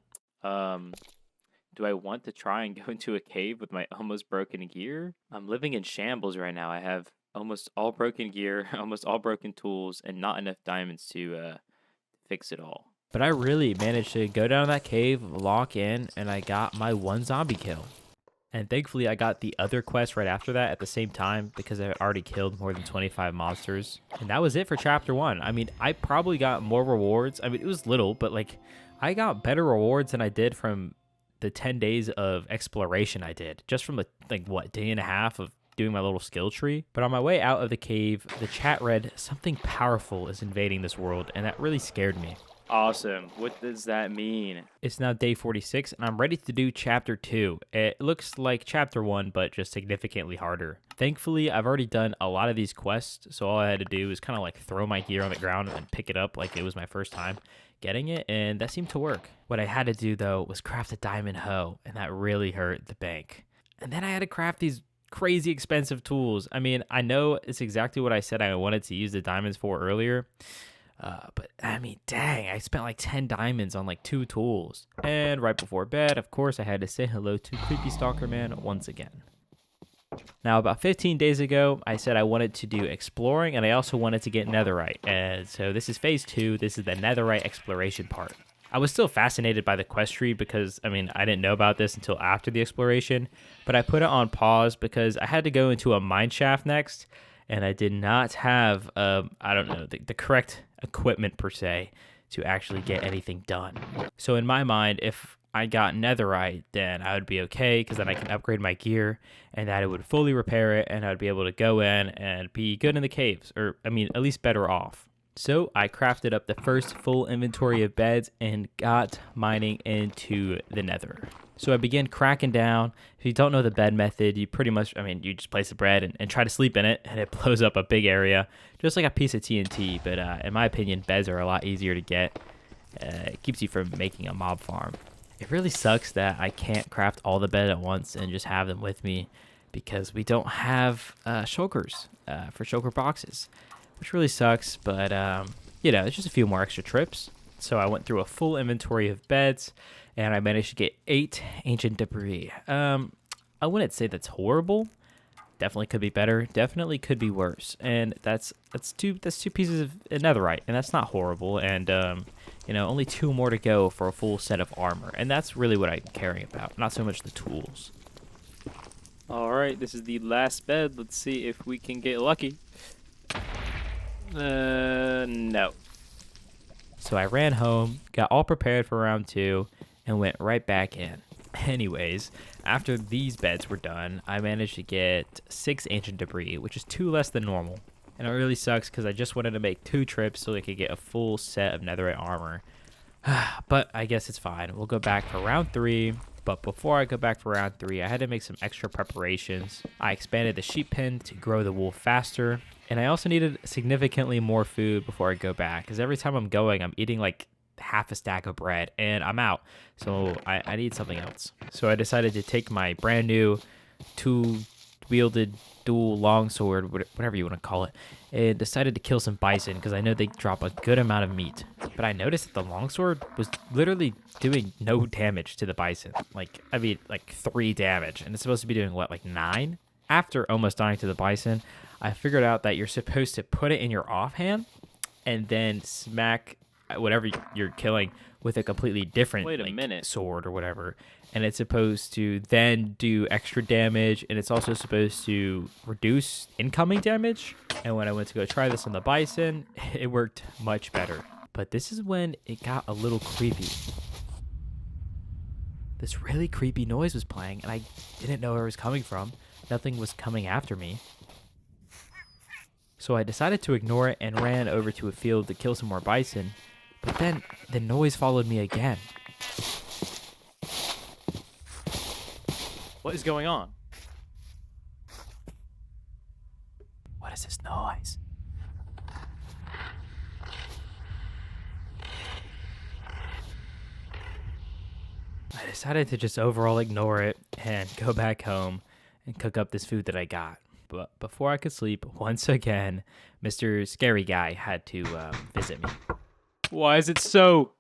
do I want to try and go into a cave with my almost broken gear? I'm living in shambles right now. I have almost all broken gear, almost all broken tools, and not enough diamonds to fix it all. But I really managed to go down that cave, lock in, and I got my one zombie kill. And thankfully, I got the other quest right after that at the same time because I already killed more than 25 monsters. And that was it for Chapter 1. I mean, I probably got more rewards. I mean, it was little, but like, I got better rewards than I did from the 10 days of exploration I did. Just from day and a half of doing my little skill tree. But on my way out of the cave, the chat read, "Something powerful is invading this world," and that really scared me. Awesome. What does that mean? It's now day 46, and I'm ready to do Chapter 2. It looks like Chapter 1, but just significantly harder. Thankfully, I've already done a lot of these quests, so all I had to do was kind of like throw my gear on the ground and pick it up like it was my first time getting it, and that seemed to work. What I had to do, though, was craft a diamond hoe, and that really hurt the bank. And then I had to craft these crazy expensive tools. I mean, I know it's exactly what I said I wanted to use the diamonds for earlier, but I mean, dang, I spent like 10 diamonds on like 2 tools. And right before bed, of course, I had to say hello to Creepy Stalker Man once again. Now, about 15 days ago, I said I wanted to do exploring, and I also wanted to get netherite. And so this is phase 2. This is the netherite exploration part. I was still fascinated by the quest tree because, I mean, I didn't know about this until after the exploration, but I put it on pause because I had to go into a mine shaft next, and I did not have, the correct equipment per se to actually get anything done. So in my mind, if I got netherite, then I would be okay because then I can upgrade my gear and that it would fully repair it and I would be able to go in and be good in the caves, or I mean, at least better off. So I crafted up the first full inventory of beds and got mining into the nether. So I began cracking down. If you don't know the bed method, you pretty much, you just place the bread and try to sleep in it, and it blows up a big area, just like a piece of TNT. But in my opinion, beds are a lot easier to get. It keeps you from making a mob farm. It really sucks that I can't craft all the bed at once and just have them with me because we don't have shulkers for shulker boxes, which really sucks. But, it's just a few more extra trips. So I went through a full inventory of beds, and I managed to get 8 ancient debris. I wouldn't say that's horrible. Definitely could be better. Definitely could be worse. And that's two pieces of netherite, and that's not horrible. And only 2 more to go for a full set of armor, and that's really what I'm caring about, not so much the tools. All right, this is the last bed. Let's see if we can get lucky. No. So I ran home, got all prepared for round 2, and went right back in. Anyways, after these beds were done, I managed to get 6 ancient debris, which is 2 less than normal. And it really sucks because I just wanted to make 2 trips so I could get a full set of netherite armor. But I guess it's fine. We'll go back for round 3. But before I go back for round 3, I had to make some extra preparations. I expanded the sheep pen to grow the wool faster. And I also needed significantly more food before I go back, because every time I'm going, I'm eating like half a stack of bread and I'm out. So I need something else. So I decided to take my brand new 2-wielded dual longsword, whatever you want to call it, and decided to kill some bison because I know they drop a good amount of meat. But I noticed that the longsword was literally doing no damage to the bison. Like 3 damage. And it's supposed to be doing what, like 9? After almost dying to the bison, I figured out that you're supposed to put it in your offhand and then smack whatever you're killing with a completely different sword or whatever. And it's supposed to then do extra damage, and it's also supposed to reduce incoming damage. And when I went to go try this on the bison, it worked much better. But this is when it got a little creepy. this really creepy noise was playing, and I didn't know where it was coming from. Nothing was coming after me. So I decided to ignore it and ran over to a field to kill some more bison. But then the noise followed me again. What is going on? What is this noise? I decided to just overall ignore it and go back home and cook up this food that I got. But before I could sleep, once again, Mr. Scary Guy had to visit me. Why is it so?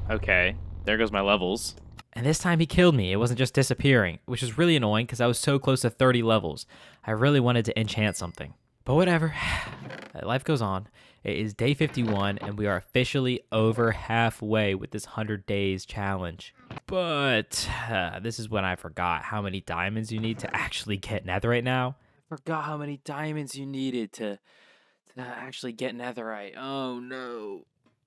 Okay, there goes my levels. And this time he killed me. It wasn't just disappearing, which was really annoying because I was so close to 30 levels. I really wanted to enchant something. But whatever, life goes on. It is day 51, and we are officially over halfway with this 100 days challenge. But this is when I forgot how many diamonds you need to actually get netherite now. I forgot how many diamonds you needed to actually get netherite. Oh no.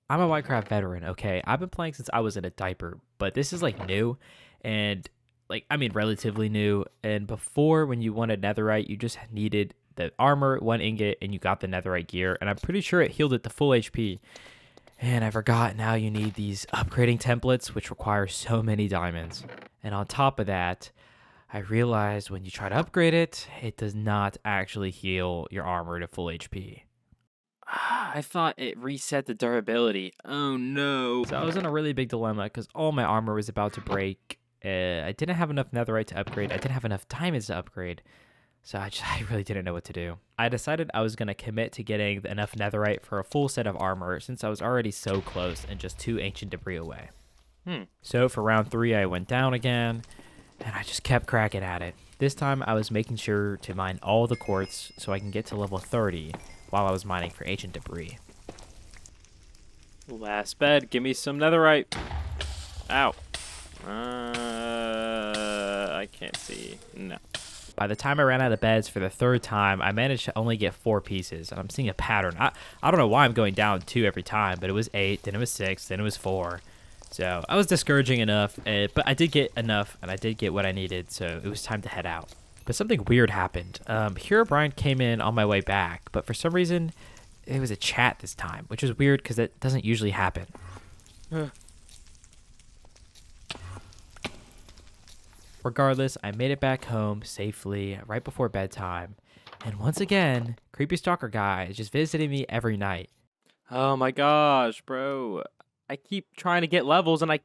I'm a Minecraft veteran, okay? I've been playing since I was in a diaper, but this is like new, and relatively new. And before, when you wanted netherite, you just needed the armor, 1 ingot, and you got the netherite gear, and I'm pretty sure it healed it to full HP. And I forgot, now you need these upgrading templates, which require so many diamonds. And on top of that, I realized when you try to upgrade it, it does not actually heal your armor to full HP. I thought it reset the durability. Oh no. So I was in a really big dilemma because all my armor was about to break. I didn't have enough netherite to upgrade. I didn't have enough diamonds to upgrade. So I really didn't know what to do. I decided I was going to commit to getting enough netherite for a full set of armor since I was already so close and just 2 ancient debris away. So for round 3, I went down again, and I just kept cracking at it. This time I was making sure to mine all the quartz so I can get to level 30 while I was mining for ancient debris. Last bed, give me some netherite. Ow. I can't see. No. By the time I ran out of beds for the 3rd time, I managed to only get 4 pieces, and I'm seeing a pattern. I don't know why I'm going down 2 every time, but it was 8, then it was 6, then it was 4. So I was discouraging enough, but I did get enough, and I did get what I needed, so it was time to head out. But something weird happened. Herobrine came in on my way back, but for some reason, it was a chat this time, which is weird because that doesn't usually happen. Regardless, I made it back home safely right before bedtime. And once again, Creepy Stalker Guy is just visiting me every night. Oh my gosh, bro. I keep trying to get levels and I...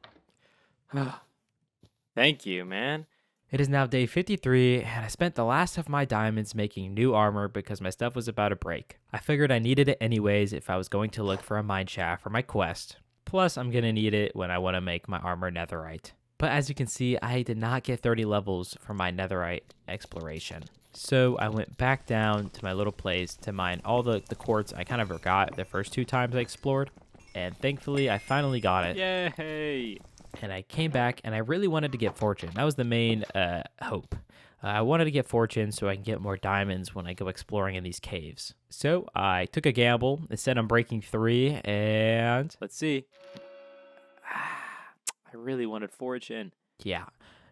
Thank you, man. It is now day 53, and I spent the last of my diamonds making new armor because my stuff was about to break. I figured I needed it anyways if I was going to look for a mine shaft for my quest. Plus, I'm going to need it when I want to make my armor netherite. But as you can see, I did not get 30 levels for my netherite exploration. So I went back down to my little place to mine all the quartz I kind of forgot the first 2 times I explored. And thankfully, I finally got it. Yay! And I came back, and I really wanted to get fortune. That was the main hope. I wanted to get fortune so I can get more diamonds when I go exploring in these caves. So I took a gamble. It said I'm breaking 3, and... Let's see. I really wanted fortune. Yeah,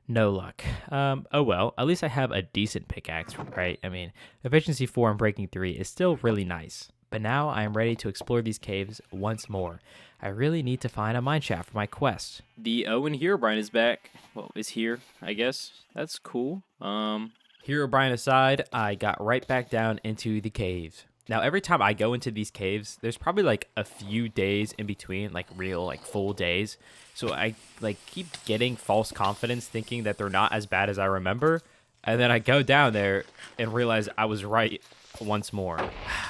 no luck. Oh well, at least I have a decent pickaxe, right? I mean, efficiency 4 and breaking 3 is still really nice. But now I am ready to explore these caves once more. I really need to find a mineshaft for my quest. The Owen Herobrine is back. Well, is here, I guess. That's cool. Herobrine aside, I got right back down into the caves. Now, every time I go into these caves, there's probably like a few days in between, like real, like full days. So I like keep getting false confidence thinking that they're not as bad as I remember. And then I go down there and realize I was right once more.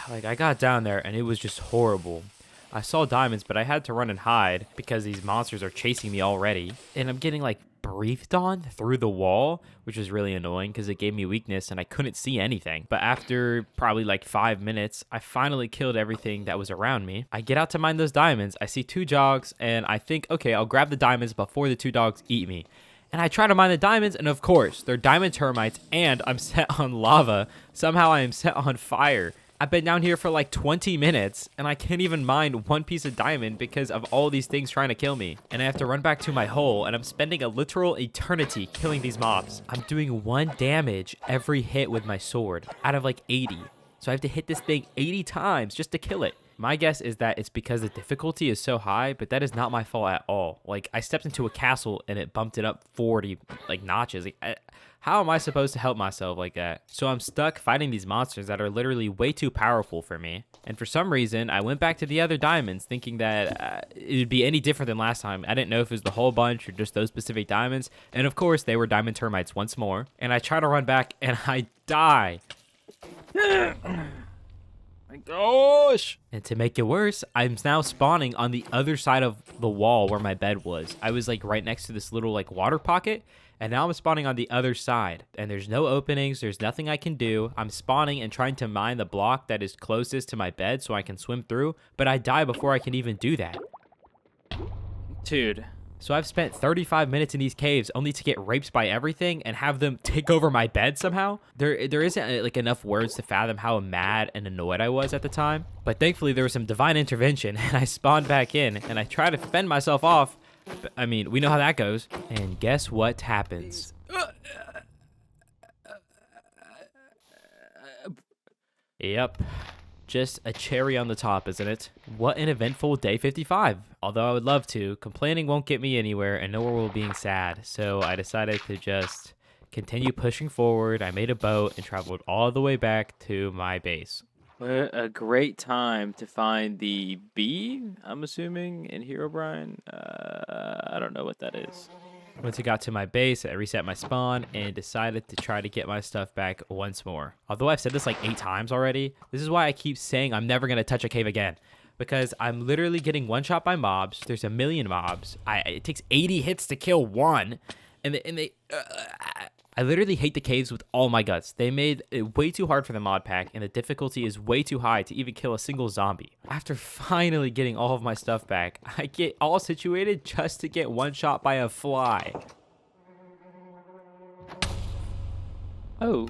Like I got down there and it was just horrible. I saw diamonds, but I had to run and hide because these monsters are chasing me already. And I'm getting like breathed on through the wall, which was really annoying because it gave me weakness and I couldn't see anything. But after probably like 5 minutes, I finally killed everything that was around me. I get out to mine those diamonds. I see 2 dogs and I think, okay, I'll grab the diamonds before the 2 dogs eat me. And I try to mine the diamonds, and of course, they're diamond termites, and I'm set on lava. Somehow I am set on fire. I've been down here for like 20 minutes and I can't even mine one piece of diamond because of all these things trying to kill me. And I have to run back to my hole and I'm spending a literal eternity killing these mobs. I'm doing 1 damage every hit with my sword out of like 80. So I have to hit this thing 80 times just to kill it. My guess is that it's because the difficulty is so high, but that is not my fault at all. Like, I stepped into a castle and it bumped it up 40 like notches. Like, how am I supposed to help myself like that? So I'm stuck fighting these monsters that are literally way too powerful for me. And for some reason, I went back to the other diamonds thinking that it would be any different than last time. I didn't know if it was the whole bunch or just those specific diamonds. And of course, they were diamond termites once more. And I try to run back and I die. My gosh! And to make it worse, I'm now spawning on the other side of the wall where my bed was. I was like right next to this little like water pocket, and now I'm spawning on the other side. And there's no openings, there's nothing I can do. I'm spawning and trying to mine the block that is closest to my bed so I can swim through, but I die before I can even do that. Dude. So I've spent 35 minutes in these caves only to get raped by everything and have them take over my bed somehow. There isn't like enough words to fathom how mad and annoyed I was at the time. But thankfully there was some divine intervention and I spawned back in and I tried to fend myself off. But, I mean, we know how that goes. And guess what happens? Yep. Just a cherry on the top, isn't it? What an eventful day 55. Although I would love to, complaining won't get me anywhere and nowhere will being sad. So I decided to just continue pushing forward. I made a boat and traveled all the way back to my base. What a great time to find the bee, I'm assuming, in Herobrine. I don't know what that is. Once I got to my base, I reset my spawn and decided to try to get my stuff back once more. Although I've said this like 8 times already, this is why I keep saying I'm never going to touch a cave again. Because I'm literally getting one-shot by mobs. There's a million mobs. It takes 80 hits to kill one. I literally hate the caves with all my guts. They made it way too hard for the mod pack, and the difficulty is way too high to even kill a single zombie. After finally getting all of my stuff back, I get all situated just to get one shot by a fly. Oh.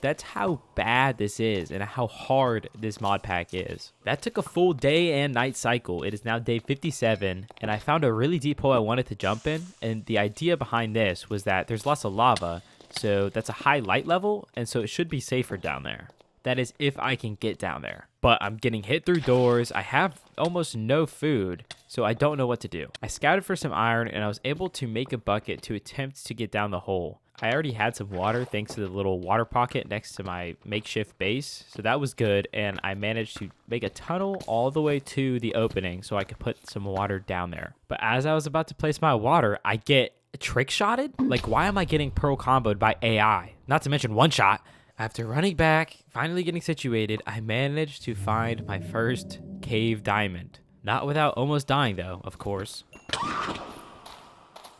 That's how bad this is and how hard this mod pack is. That took a full day and night cycle. It is now day 57, and I found a really deep hole I wanted to jump in, and the idea behind this was that there's lots of lava, so that's a high light level, and so it should be safer down there. That is if I can get down there. But I'm getting hit through doors, I have almost no food, so I don't know what to do. I scouted for some iron, and I was able to make a bucket to attempt to get down the hole. I already had some water thanks to the little water pocket next to my makeshift base, so that was good, and I managed to make a tunnel all the way to the opening so I could put some water down there. But as I was about to place my water, I get trick shotted? Like, why am I getting pearl comboed by AI? Not to mention one shot. After running back, finally getting situated, I managed to find my first cave diamond. Not without almost dying though, of course.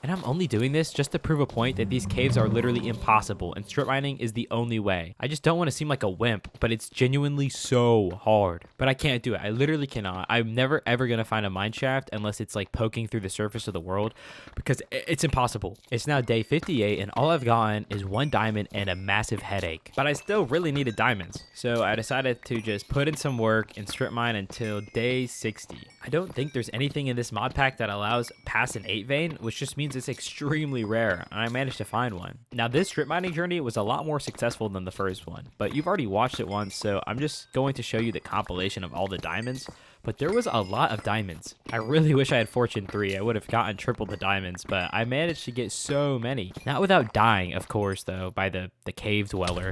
And I'm only doing this just to prove a point that these caves are literally impossible and strip mining is the only way. I just don't want to seem like a wimp, but it's genuinely so hard. But I can't do it. I literally cannot. I'm never ever going to find a mine shaft unless it's like poking through the surface of the world because it's impossible. It's now day 58 and all I've gotten is 1 diamond and a massive headache. But I still really needed diamonds. So I decided to just put in some work and strip mine until day 60. I don't think there's anything in this mod pack that allows past an 8 vein, which just means it's extremely rare, and I managed to find one. Now this strip mining journey was a lot more successful than the first one, but you've already watched it once, so I'm just going to show you the compilation of all the diamonds. But there was a lot of diamonds. I really wish I had Fortune 3. I would have gotten triple the diamonds, but I managed to get so many. Not without dying, of course, though, by the cave dweller.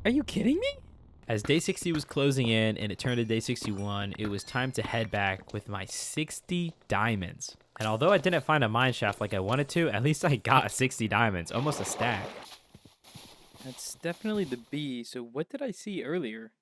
Are you kidding me? As day 60 was closing in and it turned to day 61, it was time to head back with my 60 diamonds. And although I didn't find a mine shaft like I wanted to, at least I got 60 diamonds, almost a stack. That's definitely the bee. So what did I see earlier?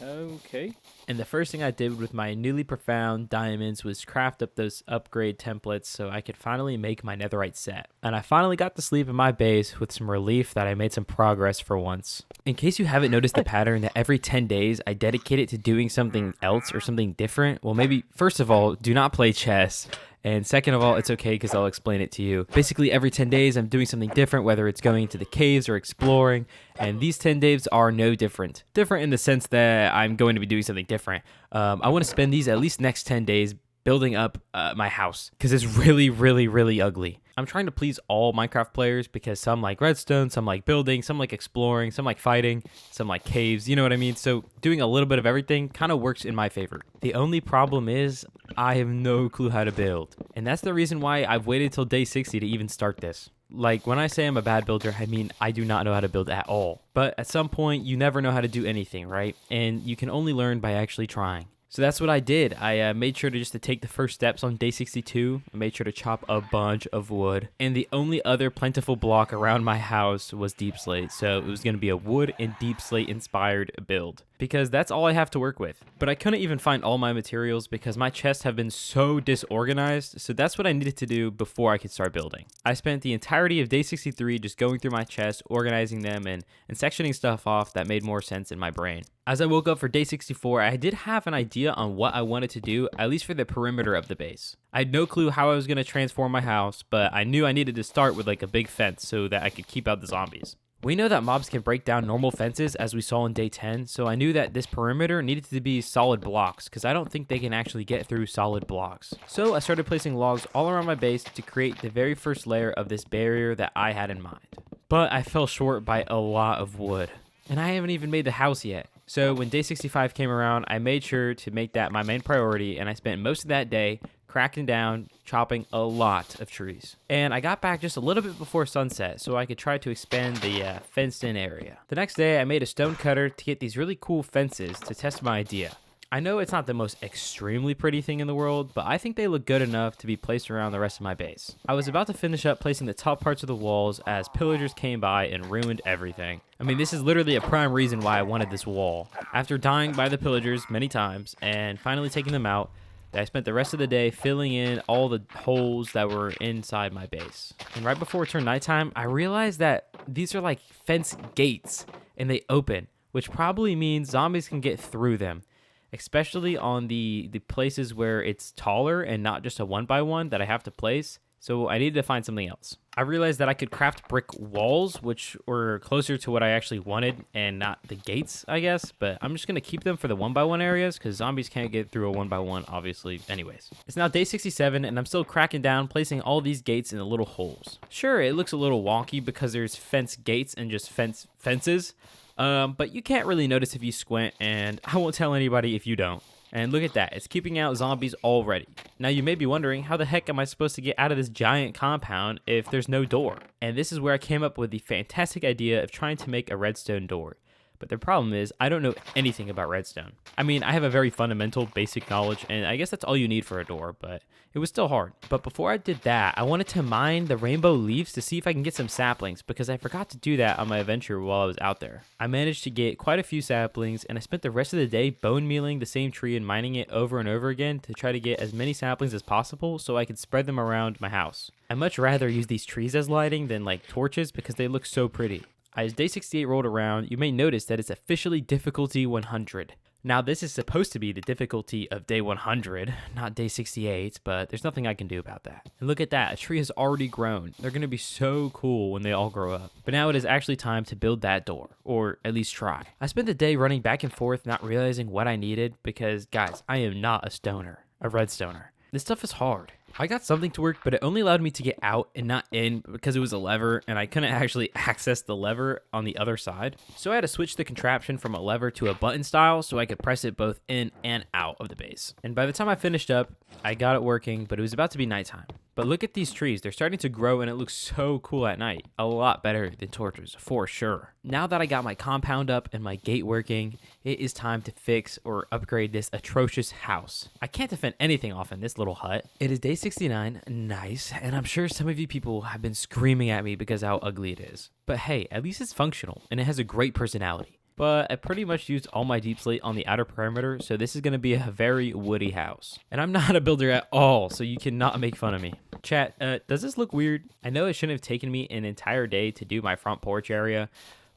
Okay. And the first thing I did with my newly profound diamonds was craft up those upgrade templates so I could finally make my netherite set. And I finally got to sleep in my base with some relief that I made some progress for once. In case you haven't noticed the pattern that every 10 days I dedicate it to doing something else or something different, well maybe first of all, do not play chess. And second of all, it's okay because I'll explain it to you. Basically, every 10 days, I'm doing something different, whether it's going into the caves or exploring. And these 10 days are no different. Different in the sense that I'm going to be doing something different. I want to spend these at least next 10 days building up my house because it's really ugly. I'm trying to please all Minecraft players because some like redstone, some like building, some like exploring, some like fighting, some like caves, you know what I mean? So doing a little bit of everything kind of works in my favor. The only problem is I have no clue how to build. And that's the reason why I've waited till day 60 to even start this. Like, when I say I'm a bad builder, I mean I do not know how to build at all. But at some point, you never know how to do anything, right? And you can only learn by actually trying. So that's what I did. I made sure to take the first steps on day 62. I made sure to chop a bunch of wood. And the only other plentiful block around my house was deep slate. So it was going to be a wood and deep slate inspired build, because that's all I have to work with. But I couldn't even find all my materials because my chests have been so disorganized. So that's what I needed to do before I could start building. I spent the entirety of day 63 just going through my chests, organizing them, and sectioning stuff off that made more sense in my brain. As I woke up for day 64, I did have an idea on what I wanted to do, at least for the perimeter of the base. I had no clue how I was going to transform my house, but I knew I needed to start with like a big fence so that I could keep out the zombies. We know that mobs can break down normal fences as we saw in day 10, so I knew that this perimeter needed to be solid blocks because I don't think they can actually get through solid blocks. So I started placing logs all around my base to create the very first layer of this barrier that I had in mind. But I fell short by a lot of wood, and I haven't even made the house yet. So when day 65 came around, I made sure to make that my main priority, and I spent most of that day cracking down, chopping a lot of trees. And I got back just a little bit before sunset so I could try to expand the fenced in area. The next day, I made a stone cutter to get these really cool fences to test my idea. I know it's not the most extremely pretty thing in the world, but I think they look good enough to be placed around the rest of my base. I was about to finish up placing the top parts of the walls as pillagers came by and ruined everything. I mean, this is literally a prime reason why I wanted this wall. After dying by the pillagers many times and finally taking them out, I spent the rest of the day filling in all the holes that were inside my base. And right before it turned nighttime, I realized that these are like fence gates and they open, which probably means zombies can get through them, especially on the places where it's taller and not just a 1x1 that I have to place. So I needed to find something else. I realized that I could craft brick walls, which were closer to what I actually wanted and not the gates, I guess. But I'm just going to keep them for the 1x1 areas because zombies can't get through a 1x1, obviously, anyways. It's now day 67 and I'm still cracking down, placing all these gates in the little holes. Sure, it looks a little wonky because there's fence gates and just fences. But you can't really notice if you squint, and I won't tell anybody if you don't. And look at that, it's keeping out zombies already. Now you may be wondering, how the heck am I supposed to get out of this giant compound if there's no door? And this is where I came up with the fantastic idea of trying to make a redstone door. But the problem is, I don't know anything about redstone. I mean, I have a very fundamental, basic knowledge, and I guess that's all you need for a door, but it was still hard. But before I did that, I wanted to mine the rainbow leaves to see if I can get some saplings, because I forgot to do that on my adventure while I was out there. I managed to get quite a few saplings, and I spent the rest of the day bone mealing the same tree and mining it over and over again to try to get as many saplings as possible so I could spread them around my house. I much rather use these trees as lighting than like torches because they look so pretty. As day 68 rolled around, you may notice that it's officially difficulty 100. Now, this is supposed to be the difficulty of day 100, not day 68, but there's nothing I can do about that. And look at that, a tree has already grown. They're going to be so cool when they all grow up. But now it is actually time to build that door, or at least try. I spent the day running back and forth, not realizing what I needed, because, guys, I am not a stoner, a redstoner. This stuff is hard. I got something to work, but it only allowed me to get out and not in because it was a lever, and I couldn't actually access the lever on the other side. So I had to switch the contraption from a lever to a button style so I could press it both in and out of the base. And by the time I finished up, I got it working, but it was about to be nighttime. But look at these trees. They're starting to grow, and it looks so cool at night. A lot better than torches, for sure. Now that I got my compound up and my gate working, it is time to fix or upgrade this atrocious house. I can't defend anything off in this little hut. It is day 69, nice, and I'm sure some of you people have been screaming at me because of how ugly it is. But hey, at least it's functional, and it has a great personality. But I pretty much used all my deep slate on the outer perimeter, so this is going to be a very woody house. And I'm not a builder at all, so you cannot make fun of me. Chat, does this look weird? I know it shouldn't have taken me an entire day to do my front porch area,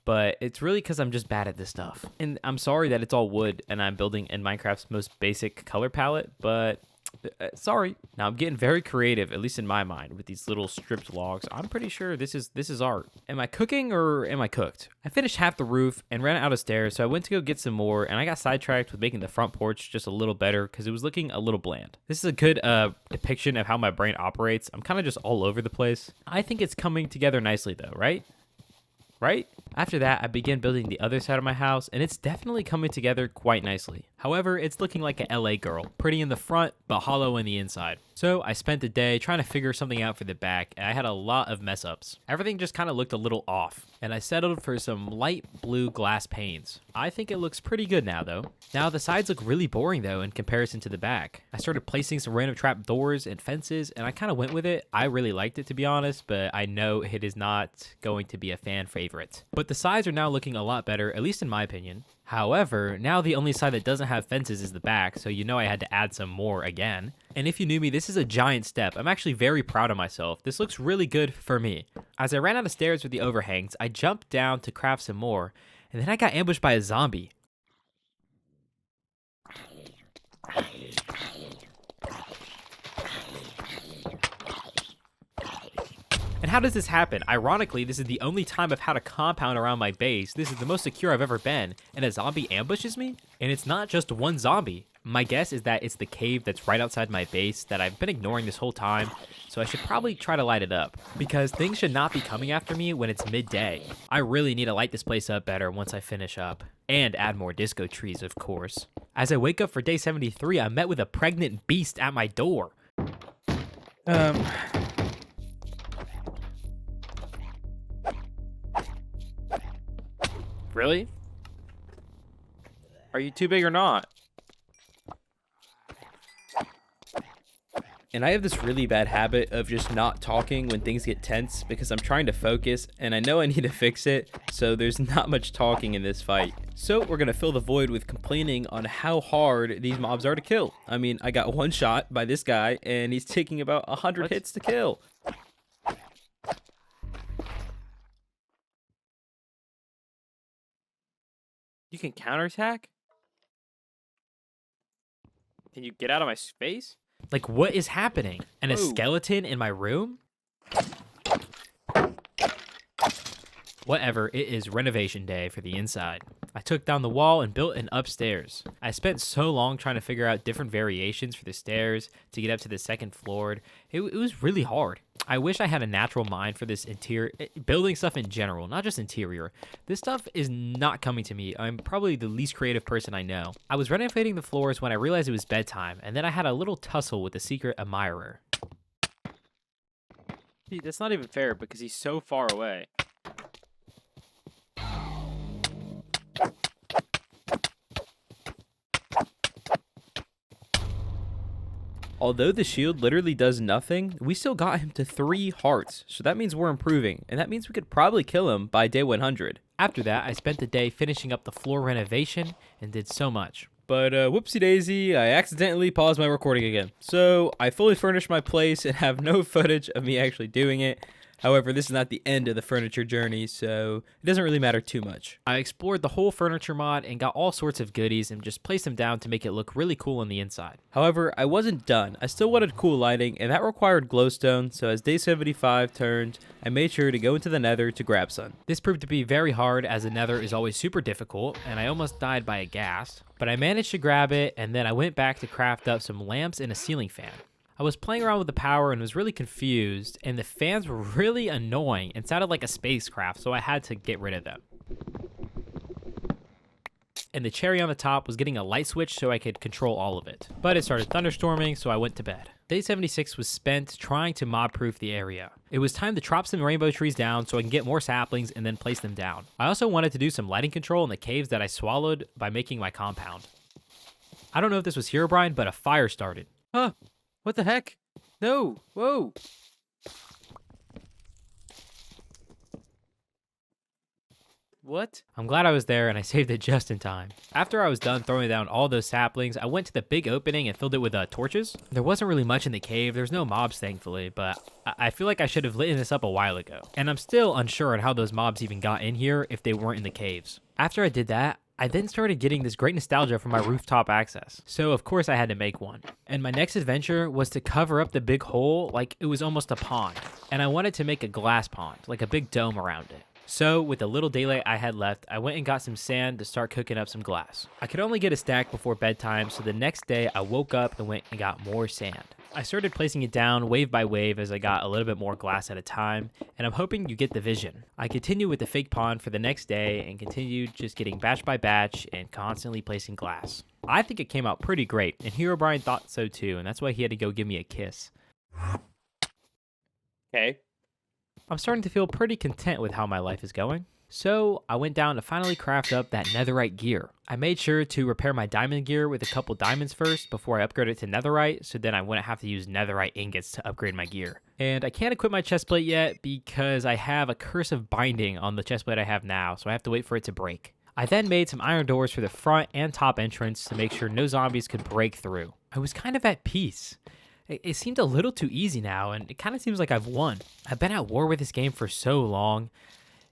but it's really because I'm just bad at this stuff. And I'm sorry that it's all wood and I'm building in Minecraft's most basic color palette, but Sorry. Now I'm getting very creative, at least in my mind, with these little stripped logs. I'm pretty sure this is art. Am I cooking or am I cooked? I finished half the roof and ran out of stairs, so I went to go get some more, and I got sidetracked with making the front porch just a little better because it was looking a little bland. This is a good depiction of how my brain operates. I'm kind of just all over the place. I think it's coming together nicely though, right? Right? After that, I began building the other side of my house, and it's definitely coming together quite nicely. However, it's looking like an LA girl, pretty in the front, but hollow in the inside. So I spent the day trying to figure something out for the back, and I had a lot of mess ups. Everything just kind of looked a little off, and I settled for some light blue glass panes. I think it looks pretty good now though. Now the sides look really boring though in comparison to the back. I started placing some random trap doors and fences, and I kind of went with it. I really liked it, to be honest, but I know it is not going to be a fan favorite. But the sides are now looking a lot better, at least in my opinion. However, now the only side that doesn't have fences is the back, so you know I had to add some more again. And if you knew me, this is a giant step. I'm actually very proud of myself. This looks really good for me. As I ran out of stairs with the overhangs, I jumped down to craft some more, and then I got ambushed by a zombie. And how does this happen? Ironically, this is the only time I've had a compound around my base. This is the most secure I've ever been, and a zombie ambushes me? And it's not just one zombie. My guess is that it's the cave that's right outside my base that I've been ignoring this whole time, so I should probably try to light it up, because things should not be coming after me when it's midday. I really need to light this place up better once I finish up, and add more disco trees, of course. As I wake up for day 73, I'm met with a pregnant beast at my door. Really? Are you too big or not? And I have this really bad habit of just not talking when things get tense because I'm trying to focus and I know I need to fix it, so there's not much talking in this fight. So we're gonna fill the void with complaining on how hard these mobs are to kill. I mean, I got one shot by this guy and he's taking about 100 hits to kill. You can counterattack? Can you get out of my space? Like, what is happening? And a Whoa. skeleton in my room? Whatever, it is renovation day for the inside. I took down the wall and built an upstairs. I spent so long trying to figure out different variations for the stairs to get up to the second floor. It was really hard. I wish I had a natural mind for this building stuff in general, not just interior. This stuff is not coming to me. I'm probably the least creative person I know. I was renovating the floors when I realized it was bedtime, and then I had a little tussle with a secret admirer. See, that's not even fair because he's so far away. Although the shield literally does nothing, we still got him to 3 hearts, so that means we're improving, and that means we could probably kill him by day 100. After that, I spent the day finishing up the floor renovation and did so much. But whoopsie daisy, I accidentally paused my recording again. So I fully furnished my place and have no footage of me actually doing it. However, this is not the end of the furniture journey, so it doesn't really matter too much. I explored the whole furniture mod and got all sorts of goodies and just placed them down to make it look really cool on the inside. However, I wasn't done. I still wanted cool lighting, and that required glowstone, so as day 75 turned, I made sure to go into the nether to grab some. This proved to be very hard, as the nether is always super difficult, and I almost died by a ghast, but I managed to grab it, and then I went back to craft up some lamps and a ceiling fan. I was playing around with the power and was really confused, and the fans were really annoying and sounded like a spacecraft, so I had to get rid of them. And the cherry on the top was getting a light switch so I could control all of it. But it started thunderstorming, so I went to bed. Day 76 was spent trying to mob-proof the area. It was time to chop some rainbow trees down so I can get more saplings and then place them down. I also wanted to do some lighting control in the caves that I swallowed by making my compound. I don't know if this was Herobrine, but a fire started. Huh? What the heck? No! Whoa! What? I'm glad I was there and I saved it just in time. After I was done throwing down all those saplings, I went to the big opening and filled it with torches. There wasn't really much in the cave. There's no mobs, thankfully, but I feel like I should have lit this up a while ago. And I'm still unsure on how those mobs even got in here if they weren't in the caves. After I did that, I then started getting this great nostalgia for my rooftop access. So of course I had to make one. And my next adventure was to cover up the big hole like it was almost a pond. And I wanted to make a glass pond, like a big dome around it. So, with the little daylight I had left, I went and got some sand to start cooking up some glass. I could only get a stack before bedtime, so the next day I woke up and went and got more sand. I started placing it down wave by wave as I got a little bit more glass at a time, and I'm hoping you get the vision. I continued with the fake pond for the next day and continued just getting batch by batch and constantly placing glass. I think it came out pretty great, and Cjbeards thought so too, and that's why he had to go give me a kiss. Okay. I'm starting to feel pretty content with how my life is going. So I went down to finally craft up that netherite gear. I made sure to repair my diamond gear with a couple diamonds first before I upgrade it to netherite, so then I wouldn't have to use netherite ingots to upgrade my gear. And I can't equip my chestplate yet because I have a cursive binding on the chestplate I have now, so I have to wait for it to break. I then made some iron doors for the front and top entrance to make sure no zombies could break through. I was kind of at peace. It seemed a little too easy now, and it kind of seems like I've won. I've been at war with this game for so long,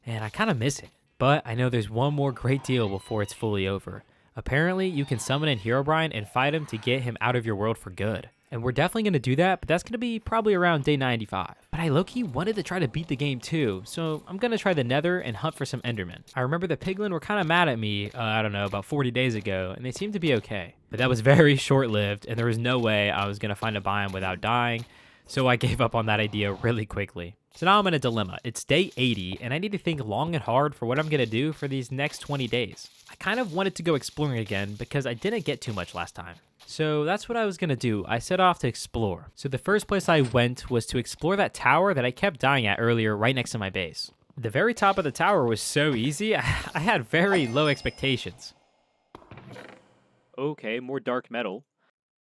and I kind of miss it. But I know there's one more great deal before it's fully over. Apparently, you can summon in Cjbeards and fight him to get him out of your world for good. And we're definitely going to do that, but that's going to be probably around day 95. But I low-key wanted to try to beat the game too, so I'm going to try the nether and hunt for some endermen. I remember the piglin were kind of mad at me, I don't know, about 40 days ago, and they seemed to be okay. But that was very short-lived, and there was no way I was going to find a biome without dying, so I gave up on that idea really quickly. So now I'm in a dilemma. It's day 80, and I need to think long and hard for what I'm going to do for these next 20 days. I kind of wanted to go exploring again because I didn't get too much last time. So that's what I was going to do. I set off to explore. So the first place I went was to explore that tower that I kept dying at earlier right next to my base. The very top of the tower was so easy, I had very low expectations. Okay, more dark metal.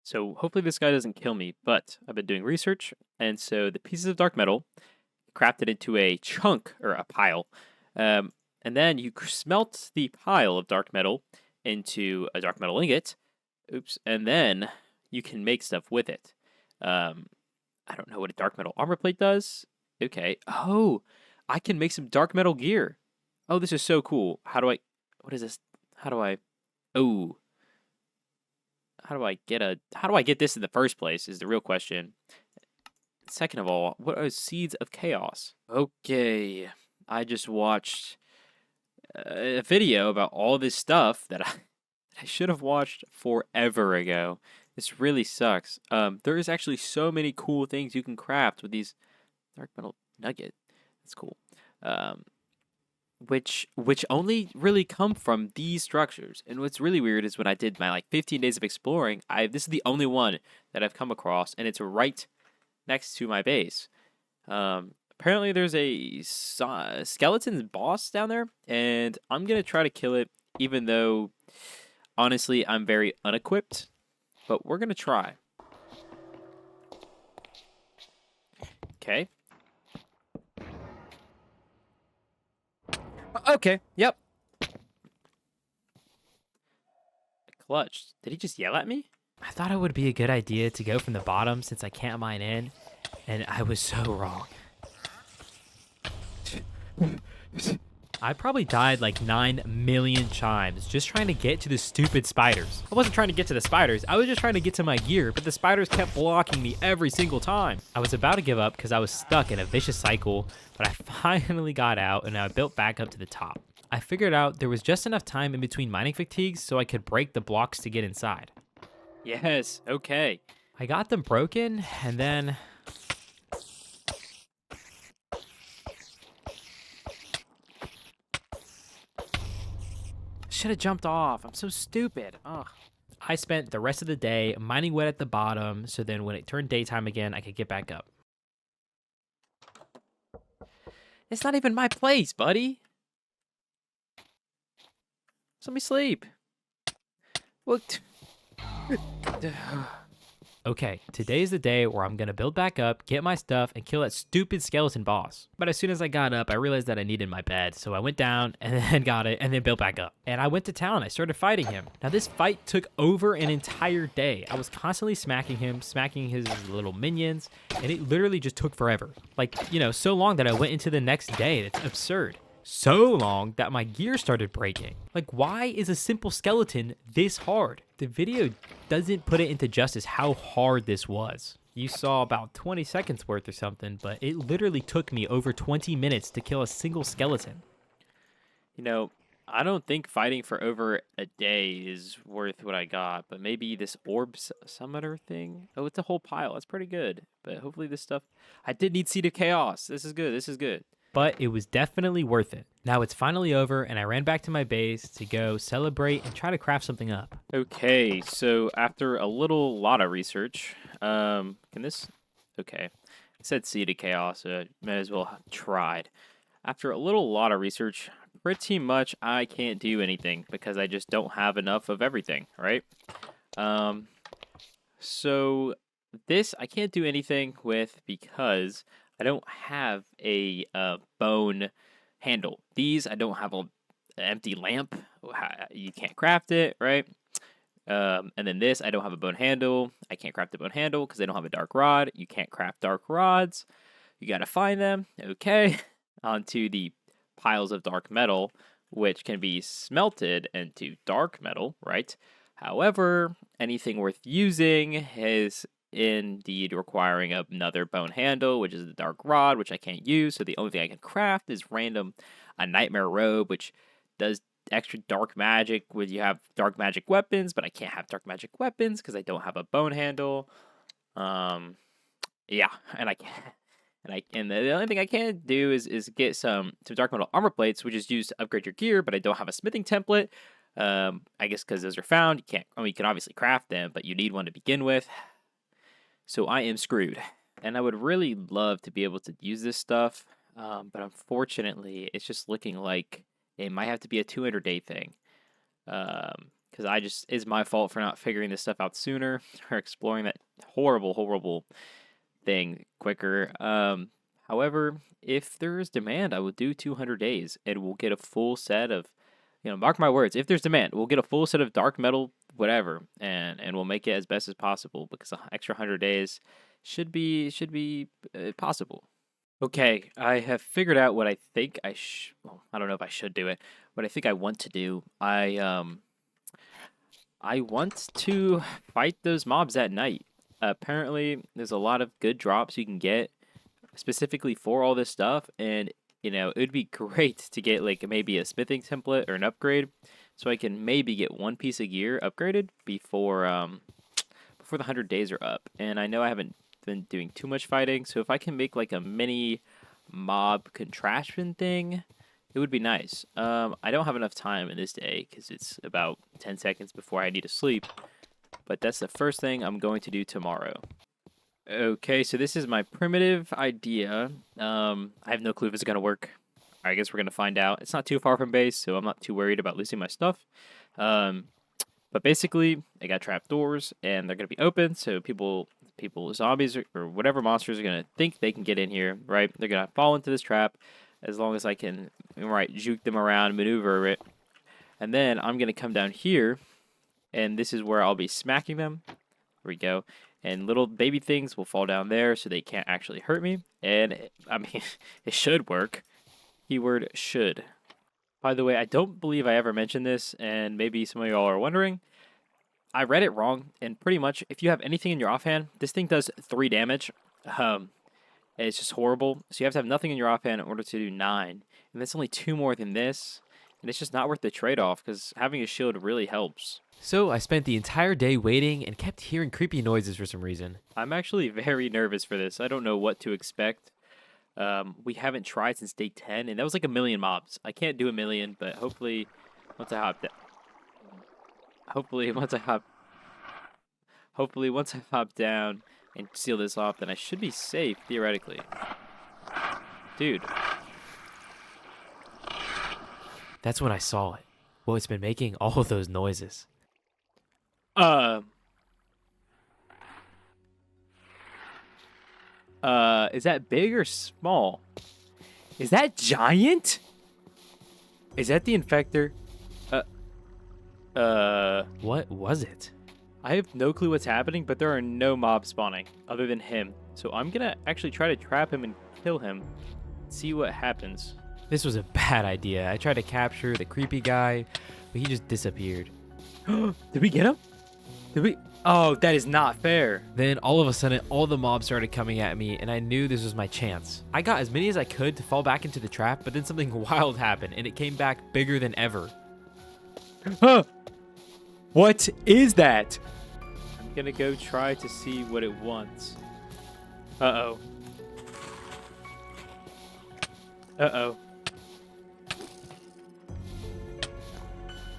So hopefully this guy doesn't kill me, but I've been doing research, and so the pieces of dark metal crafted into a chunk or a pile, and then you smelt the pile of dark metal into a dark metal ingot. Oops, and then you can make stuff with it. I don't know what a dark metal armor plate does. Okay. Oh, I can make some dark metal gear. Oh, this is so cool. What is this? Oh. How do I get this in the first place is the real question. Second of all, what are seeds of chaos? Okay. I just watched a video about all this stuff that I should have watched forever ago. This really sucks. There is actually so many cool things you can craft with these dark metal nugget. That's cool. Which only really come from these structures. And what's really weird is when I did my 15 days of exploring, this is the only one that I've come across, and it's right next to my base. Apparently there's a skeleton boss down there, and I'm gonna try to kill it, even though honestly I'm very unequipped. But we're gonna try. Okay. Okay, yep. Clutch. Did he just yell at me? I thought it would be a good idea to go from the bottom since I can't mine in, and I was so wrong. I probably died like 9 million times just trying to get to the stupid spiders. I wasn't trying to get to the spiders, I was just trying to get to my gear, but the spiders kept blocking me every single time. I was about to give up because I was stuck in a vicious cycle, but I finally got out and I built back up to the top. I figured out there was just enough time in between mining fatigues so I could break the blocks to get inside. Yes, okay. I got them broken, and then should have jumped off. I'm so stupid. Ugh. I spent the rest of the day mining wood at the bottom, so then when it turned daytime again, I could get back up. It's not even my place, buddy. Just let me sleep. What? Okay, today's the day where I'm gonna build back up, get my stuff, and kill that stupid skeleton boss. But as soon as I got up, I realized that I needed my bed, so I went down and then got it and then built back up. And I went to town, I started fighting him. Now this fight took over an entire day. I was constantly smacking him, smacking his little minions, and it literally just took forever. Like, so long that I went into the next day. It's absurd. So long that my gear started breaking. Like, why is a simple skeleton this hard? The video doesn't put it into justice how hard this was. You saw about 20 seconds worth or something, but it literally took me over 20 minutes to kill a single skeleton. You know, I don't think fighting for over a day is worth what I got, but maybe this summoner thing. Oh, it's a whole pile. That's pretty good. But hopefully this stuff. I did need Seed of Chaos. This is good. This is good. But it was definitely worth it. Now it's finally over, and I ran back to my base to go celebrate and try to craft something up. Okay, so after a lot of research, can this? Okay, it said Seed of Chaos. So might as well have tried. After a lot of research, pretty much I can't do anything because I just don't have enough of everything, right? So this I can't do anything with because I don't have a bone handle. These I don't have an empty lamp. You can't craft it, right? And then this I don't have a bone handle. I can't craft a bone handle because I don't have a dark rod. You can't craft dark rods. You gotta find them. Okay. Onto the piles of dark metal, which can be smelted into dark metal, right? However, anything worth using is indeed requiring another bone handle, which is the dark rod, which I can't use. So the only thing I can craft is a nightmare robe, which does extra dark magic when you have dark magic weapons, but I can't have dark magic weapons because I don't have a bone handle. Yeah, and I can't. And the only thing I can do is get some dark metal armor plates, which is used to upgrade your gear, but I don't have a smithing template. I guess because those are found, you can't. I mean, you can obviously craft them, but you need one to begin with. So I am screwed, and I would really love to be able to use this stuff, but unfortunately, it's just looking like it might have to be a 200-day thing. Because it's my fault for not figuring this stuff out sooner or exploring that horrible thing quicker. However, if there is demand, I will do 200 days and we'll get a full set of, mark my words, if there's demand, we'll get a full set of dark metal, whatever, and we'll make it as best as possible because an extra 100 days should be possible. Okay, I have figured out what I think I don't know if I should do it. What I think I want to do. I want to fight those mobs at night. Apparently, there's a lot of good drops you can get specifically for all this stuff, and it would be great to get like maybe a smithing template or an upgrade, so I can maybe get one piece of gear upgraded before the 100 days are up. And I know I haven't been doing too much fighting, so if I can make like a mini mob contraption thing, it would be nice. I don't have enough time in this day because it's about 10 seconds before I need to sleep. But that's the first thing I'm going to do tomorrow. Okay, so this is my primitive idea. I have no clue if it's going to work. I guess we're going to find out. It's not too far from base, so I'm not too worried about losing my stuff. But basically, I got trap doors, and they're going to be open, so zombies, or whatever monsters are going to think they can get in here, right? They're going to fall into this trap as long as I can, juke them around, maneuver it. And then I'm going to come down here, and this is where I'll be smacking them. There we go. And little baby things will fall down there so they can't actually hurt me. And, it should work. Keyword should. By the way, I don't believe I ever mentioned this, and maybe some of y'all are wondering. I read it wrong, and pretty much, if you have anything in your offhand, this thing does 3 damage. It's just horrible. So you have to have nothing in your offhand in order to do 9. And that's only 2 more than this. And it's just not worth the trade-off, because having a shield really helps. So I spent the entire day waiting and kept hearing creepy noises for some reason. I'm actually very nervous for this. I don't know what to expect. We haven't tried since day 10, and that was like 1,000,000 mobs. I can't do 1,000,000, but hopefully once I hop down and seal this off, then I should be safe, theoretically. Dude. That's when I saw it. Well, it's been making all of those noises. Is that big or small? Is that giant? Is that the infector? What was it? I have no clue what's happening, but there are no mobs spawning other than him. So I'm gonna actually try to trap him and kill him. See what happens. This was a bad idea. I tried to capture the creepy guy, but he just disappeared. Did we get him? Did we? Oh, that is not fair. Then all of a sudden, all the mobs started coming at me, and I knew this was my chance. I got as many as I could to fall back into the trap, but then something wild happened, and it came back bigger than ever. Huh? What is that? I'm gonna go try to see what it wants. Uh-oh. Uh-oh.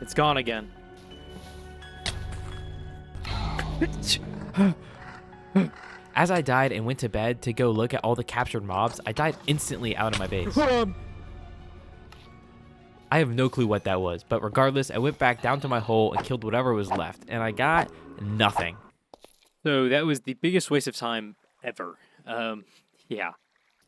It's gone again. As I died and went to bed to go look at all the captured mobs, I died instantly out of my base. I have no clue what that was, but regardless, I went back down to my hole and killed whatever was left, and I got nothing. So that was the biggest waste of time ever. Yeah.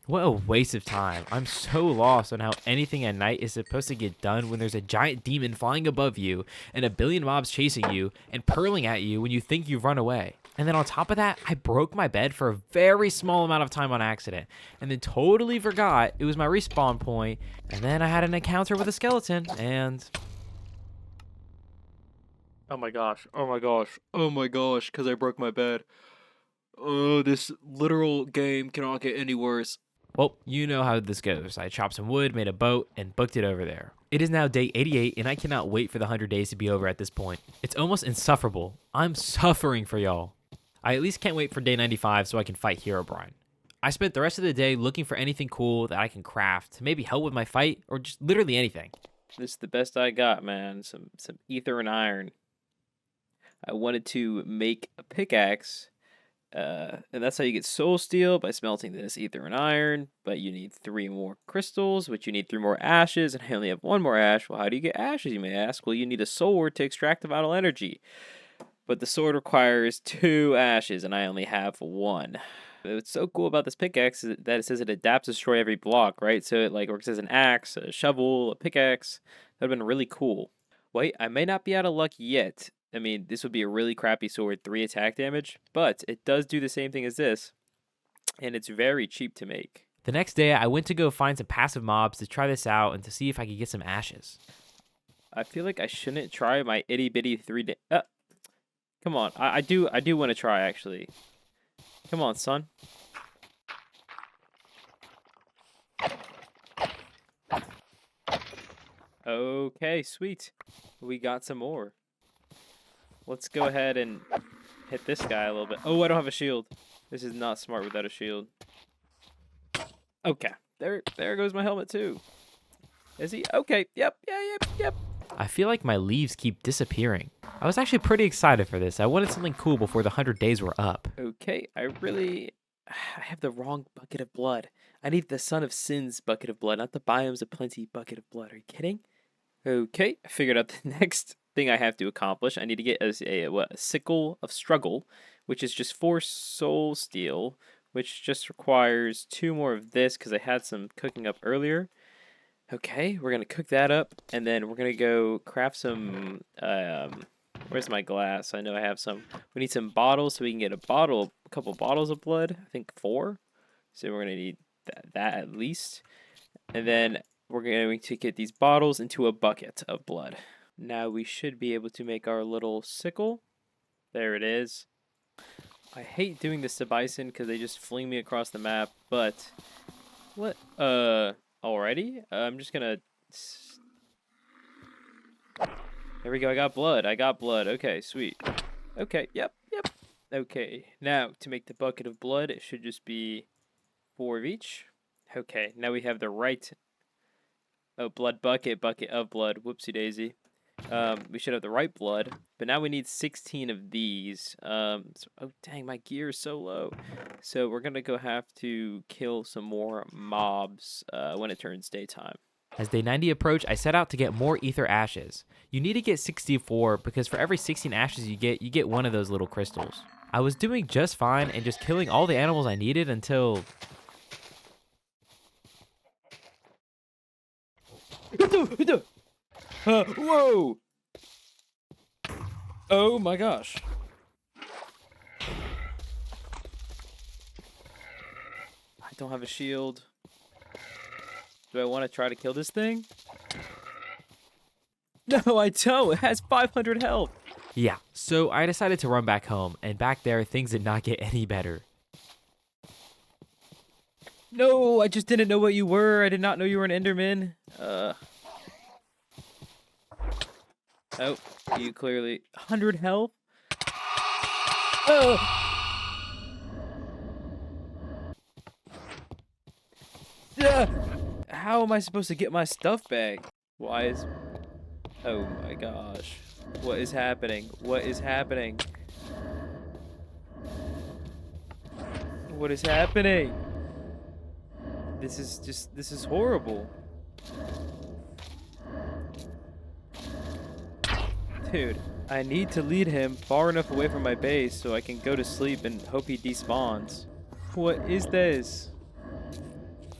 What a waste of time. I'm so lost on how anything at night is supposed to get done when there's a giant demon flying above you and a billion mobs chasing you and purling at you when you think you've run away. And then on top of that, I broke my bed for a very small amount of time on accident and then totally forgot it was my respawn point. And then I had an encounter with a skeleton and... Oh my gosh. Oh my gosh. Oh my gosh, because I broke my bed. Oh, this literal game cannot get any worse. Well, you know how this goes. I chopped some wood, made a boat, and booked it over there. It is now day 88, and I cannot wait for the 100 days to be over at this point. It's almost insufferable. I'm suffering for y'all. I at least can't wait for day 95 so I can fight Herobrine. I spent the rest of the day looking for anything cool that I can craft to maybe help with my fight, or just literally anything. This is the best I got, man. Some ether and iron. I wanted to make a pickaxe. And that's how you get soul steel, by smelting this ether and iron. But you need 3 more crystals, which you need 3 more ashes, and I only have 1 more ash. Well, how do you get ashes, you may ask? Well, you need a sword to extract the vital energy. But the sword requires 2 ashes, and I only have 1. What's so cool about this pickaxe is that it says it adapts to destroy every block, right? So it like works as an axe, a shovel, a pickaxe. That would have been really cool. Wait, I may not be out of luck yet. I mean, this would be a really crappy sword, 3 attack damage, but it does do the same thing as this, and it's very cheap to make. The next day, I went to go find some passive mobs to try this out and to see if I could get some ashes. I feel like I shouldn't try my itty bitty 3-day. Come on, I do want to try actually. Come on, son. Okay, sweet. We got some more. Let's go ahead and hit this guy a little bit. Oh, I don't have a shield. This is not smart without a shield. Okay, there goes my helmet too. Is he? Okay, yep. I feel like my leaves keep disappearing. I was actually pretty excited for this. I wanted something cool before the 100 days were up. Okay, I have the wrong bucket of blood. I need the Son of Sin's bucket of blood, not the Biomes of Plenty bucket of blood. Are you kidding? Okay, I figured out the next thing I have to accomplish. I need to get a sickle of struggle, which is just 4 soul steel, which just requires 2 more of this because I had some cooking up earlier. Okay, we're gonna cook that up, and then we're gonna go craft some. Where's my glass? I know I have some. We need some bottles so we can get a couple bottles of blood. I think 4. So we're gonna need that at least, and then we're going to get these bottles into a bucket of blood. Now we should be able to make our little sickle. There it is. I hate doing this to bison because they just fling me across the map, but what? Already? I'm just gonna... There we go, I got blood. Okay, sweet. Okay, yep. Okay, now to make the bucket of blood, it should just be 4 of each. Okay, now we have the right... Oh, blood bucket of blood. Whoopsie daisy. We should have the right blood, but now we need 16 of these. Oh dang, my gear is so low. So we're gonna go have to kill some more mobs when it turns daytime. As day 90 approached, I set out to get more ether ashes. You need to get 64 because for every 16 ashes you get 1 of those little crystals. I was doing just fine and just killing all the animals I needed until... Whoa! Oh my gosh. I don't have a shield. Do I want to try to kill this thing? No, I don't. It has 500 health. Yeah, so I decided to run back home, and back there, things did not get any better. No, I just didn't know what you were. I did not know you were an Enderman. Oh, you clearly 100 health. Oh. How am I supposed to get my stuff back? Why is... Oh my gosh. What is happening? What is happening? What is happening? This is horrible. Dude, I need to lead him far enough away from my base so I can go to sleep and hope he despawns. What is this?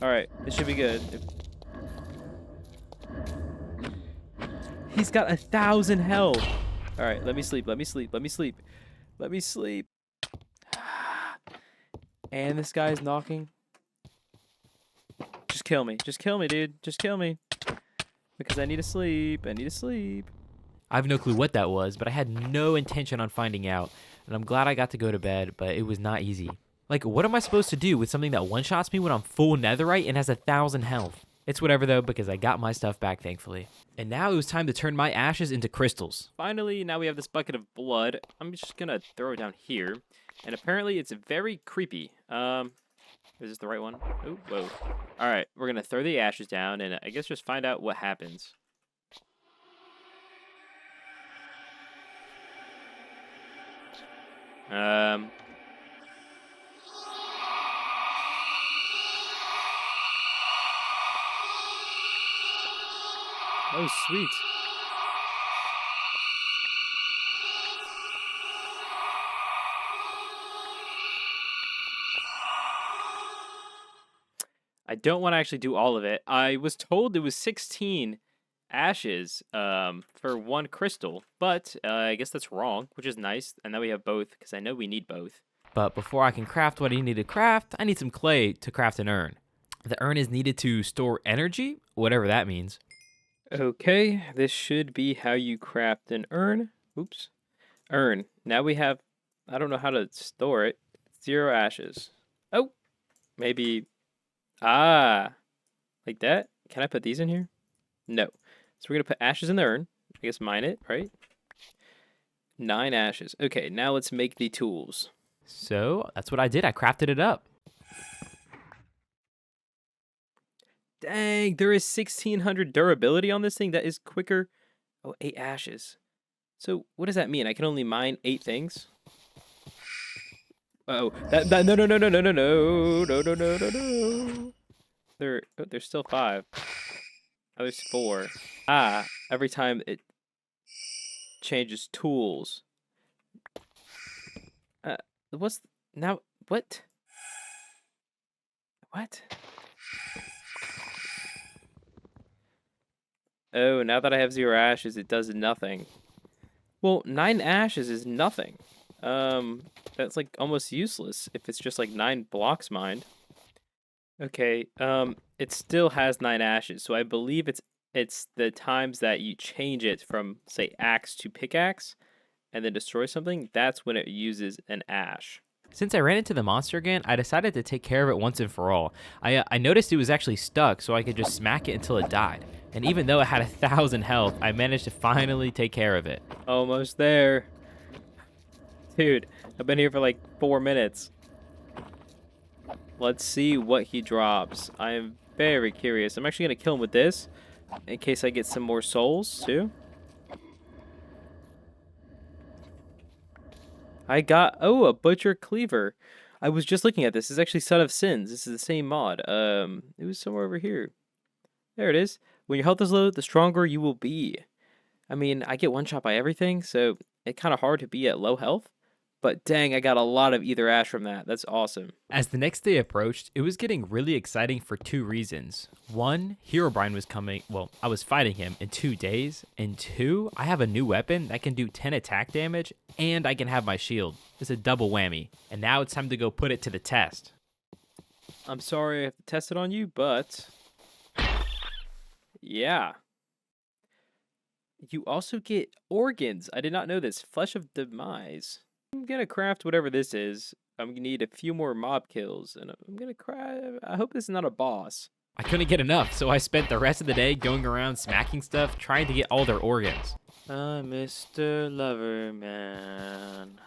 Alright, this should be good. He's got 1,000 health. Alright, let me sleep, let me sleep, let me sleep. Let me sleep. And this guy's knocking. Just kill me, dude. Just kill me. Because I need to sleep, I need to sleep. I have no clue what that was, but I had no intention on finding out. And I'm glad I got to go to bed, but it was not easy. Like, what am I supposed to do with something that one-shots me when I'm full netherite and has 1,000 health? It's whatever, though, because I got my stuff back, thankfully. And now it was time to turn my ashes into crystals. Finally, now we have this bucket of blood. I'm just gonna throw it down here. And apparently, it's very creepy. Is this the right one? Oh, whoa. All right, we're gonna throw the ashes down, and I guess just find out what happens. Oh, sweet. I don't want to actually do all of it. I was told it was 16 ashes for one crystal, but I guess that's wrong, which is nice. And now we have both, because I know we need both. But before I can craft what I need to craft, I need some clay to craft an urn. The urn is needed to store energy, whatever that means. Okay, this should be how you craft an urn. Oops. Urn. Now we have, I don't know how to store it. 0 ashes. Oh, maybe, like that? Can I put these in here? No. So we're going to put ashes in the urn. I guess mine it, right? 9 ashes. Okay, now let's make the tools. So that's what I did. I crafted it up. Dang, there is 1,600 durability on this thing. That is quicker. Oh, 8 ashes. So what does that mean? I can only mine 8 things? Uh-oh. No. There's still 5. Oh, there's 4. Every time it changes tools. What? What? Oh, now that I have 0 ashes, it does nothing. Well, 9 ashes is nothing. That's like almost useless if it's just like 9 blocks mined. Okay, it still has 9 ashes, so I believe it's the times that you change it from, say, axe to pickaxe and then destroy something, that's when it uses an ash. Since I ran into the monster again, I decided to take care of it once and for all. I noticed it was actually stuck, so I could just smack it until it died. And even though it had 1,000 health, I managed to finally take care of it. Almost there. Dude, I've been here for like 4 minutes. Let's see what he drops. I am very curious. I'm actually going to kill him with this, in case I get some more souls, too. I got, a Butcher Cleaver. I was just looking at this. This is actually Son of Sins. This is the same mod. It was somewhere over here. There it is. When your health is low, the stronger you will be. I mean, I get one shot by everything, so it's kind of hard to be at low health. But dang, I got a lot of ether ash from that. That's awesome. As the next day approached, it was getting really exciting for 2 reasons. 1, Herobrine was coming. Well, I was fighting him in 2 days. And 2, I have a new weapon that can do 10 attack damage, and I can have my shield. It's a double whammy. And now it's time to go put it to the test. I'm sorry I have to test it on you, but Yeah. You also get organs. I did not know this. Flesh of demise. I'm gonna craft whatever this is. I'm gonna need a few more mob kills, and I'm gonna craft. I hope this is not a boss. I couldn't get enough, so I spent the rest of the day going around smacking stuff, trying to get all their organs. Mr. Loverman.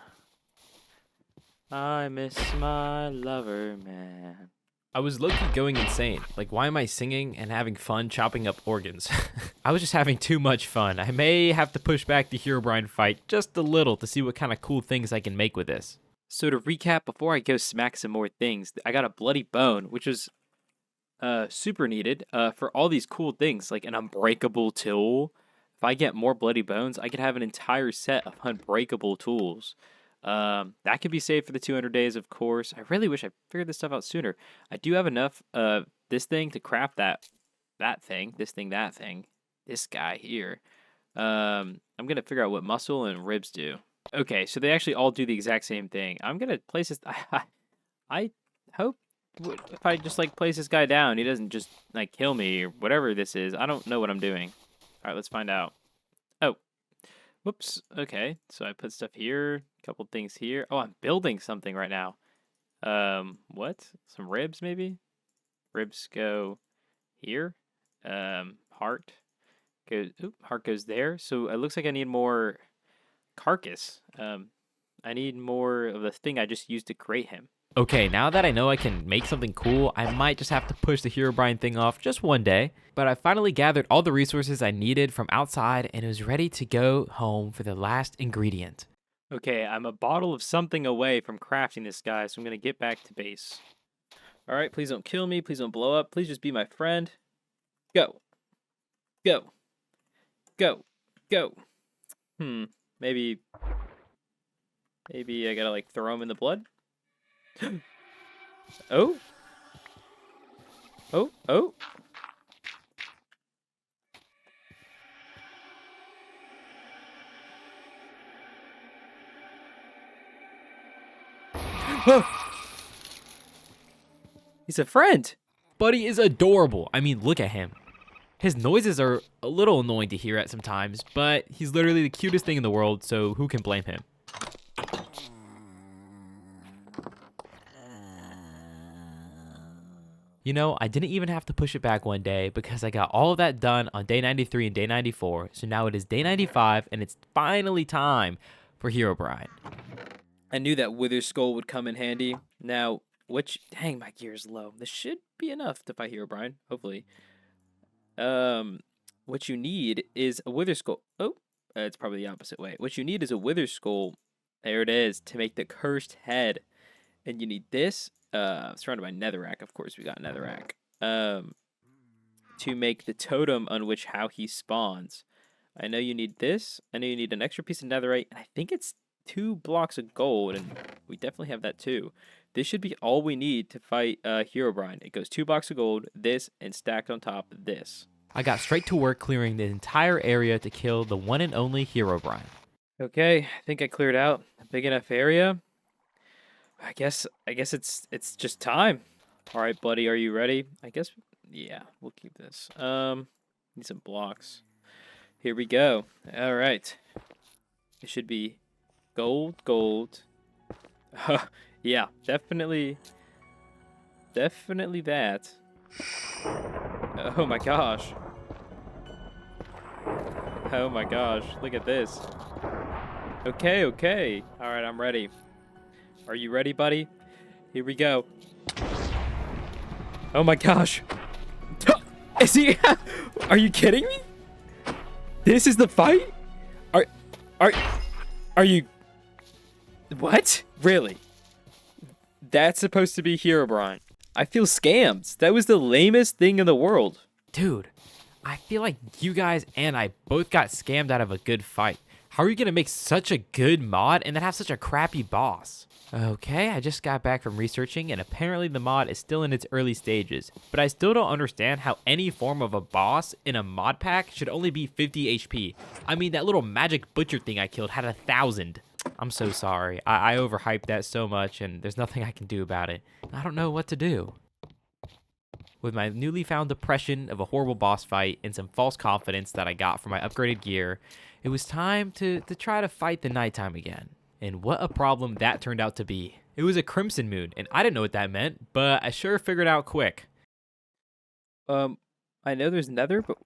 I miss my lover man. I was low-key going insane. Like, why am I singing and having fun chopping up organs? I was just having too much fun. I may have to push back the Herobrine fight just a little to see what kind of cool things I can make with this. So to recap, before I go smack some more things, I got a bloody bone, which was super needed for all these cool things, like an unbreakable tool. If I get more bloody bones, I could have an entire set of unbreakable tools. That could be saved for the 200 days, of course. I really wish I figured this stuff out sooner. I do have enough of this thing to craft that thing, that thing, this guy here. I'm gonna figure out what muscle and ribs do. Okay, so they actually all do the exact same thing. I'm gonna place this. I hope if I just like place this guy down, he doesn't just like kill me or whatever this is. I don't know what I'm doing. All right, let's find out. Oh, whoops. Okay, so I put stuff here, a couple things here. Oh, I'm building something right now. What? Some ribs maybe? Ribs go here. Heart goes. Oop, heart goes there. So it looks like I need more carcass. I need more of the thing I just used to create him. Okay, now that I know I can make something cool, I might just have to push the Herobrine thing off just one day. But I finally gathered all the resources I needed from outside and was ready to go home for the last ingredient. Okay, I'm a bottle of something away from crafting this guy, so I'm going to get back to base. All right, please don't kill me. Please don't blow up. Please just be my friend. Go. Go. Go. Go. Maybe I gotta like throw him in the blood. Oh. Oh. Oh. He's a friend. Buddy is adorable. I mean, look at him. His noises are a little annoying to hear at sometimes, but he's literally the cutest thing in the world, so who can blame him? You know, I didn't even have to push it back one day because I got all of that done on day 93 and day 94, so now it is day 95 and it's finally time for Herobrine. I knew that Wither Skull would come in handy. Now, dang, my gear's low. This should be enough to fight Herobrine, hopefully. What you need is a Wither Skull. Oh, it's probably the opposite way. What you need is a Wither Skull. There it is, to make the cursed head. And you need this, surrounded by netherrack. Of course, we got netherrack. To make the totem on which how he spawns. I know you need this. I know you need an extra piece of netherite. And I think it's 2 blocks of gold, and we definitely have that too. This should be all we need to fight Herobrine. It goes 2 blocks of gold, this, and stacked on top of this. I got straight to work clearing the entire area to kill the one and only Herobrine. Okay, I think I cleared out a big enough area. I guess it's just time. All right, buddy, are you ready? I guess, yeah, we'll keep this. Need some blocks. Here we go. All right. It should be gold. Yeah, definitely that. Oh my gosh. Oh my gosh, look at this. Okay. All right, I'm ready. Are you ready, buddy? Here we go. Oh my gosh. Is he? Are you kidding me? This is the fight? Are you? What? Really? That's supposed to be Herobrine. I feel scammed. That was the lamest thing in the world. Dude, I feel like you guys and I both got scammed out of a good fight. How are you going to make such a good mod and then have such a crappy boss? Okay, I just got back from researching and apparently the mod is still in its early stages, but I still don't understand how any form of a boss in a mod pack should only be 50 HP. I mean, that little magic butcher thing I killed had 1,000. I'm so sorry. I overhyped that so much and there's nothing I can do about it. I don't know what to do. With my newly found depression of a horrible boss fight and some false confidence that I got from my upgraded gear, it was time to try to fight the nighttime again. And what a problem that turned out to be. It was a crimson moon, and I didn't know what that meant, but I sure figured out quick. I know there's nether, but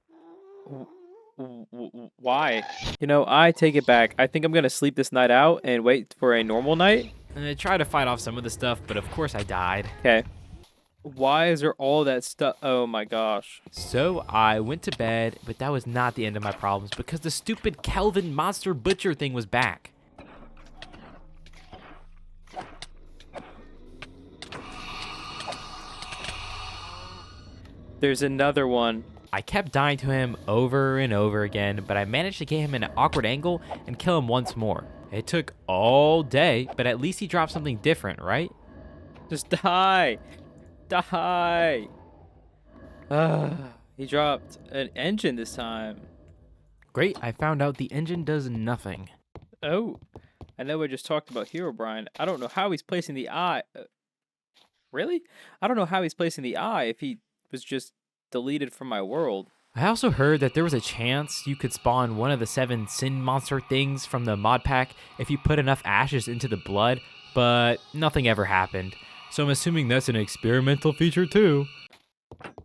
why? You know, I take it back. I think I'm gonna sleep this night out and wait for a normal night. And I tried to fight off some of the stuff, but of course I died. Okay. Why is there all that stuff? Oh my gosh. So I went to bed, but that was not the end of my problems because the stupid Kelvin monster butcher thing was back. There's another one. I kept dying to him over and over again, but I managed to get him in an awkward angle and kill him once more. It took all day, but at least he dropped something different, right? Just die. Die. He dropped an engine this time. Great, I found out the engine does nothing. Oh, I know I just talked about Hero Brian. I don't know how he's placing the eye. Really? I don't know how he's placing the eye if he was just deleted from my world. I also heard that there was a chance you could spawn one of the 7 sin monster things from the mod pack if you put enough ashes into the blood, but nothing ever happened. So I'm assuming that's an experimental feature too.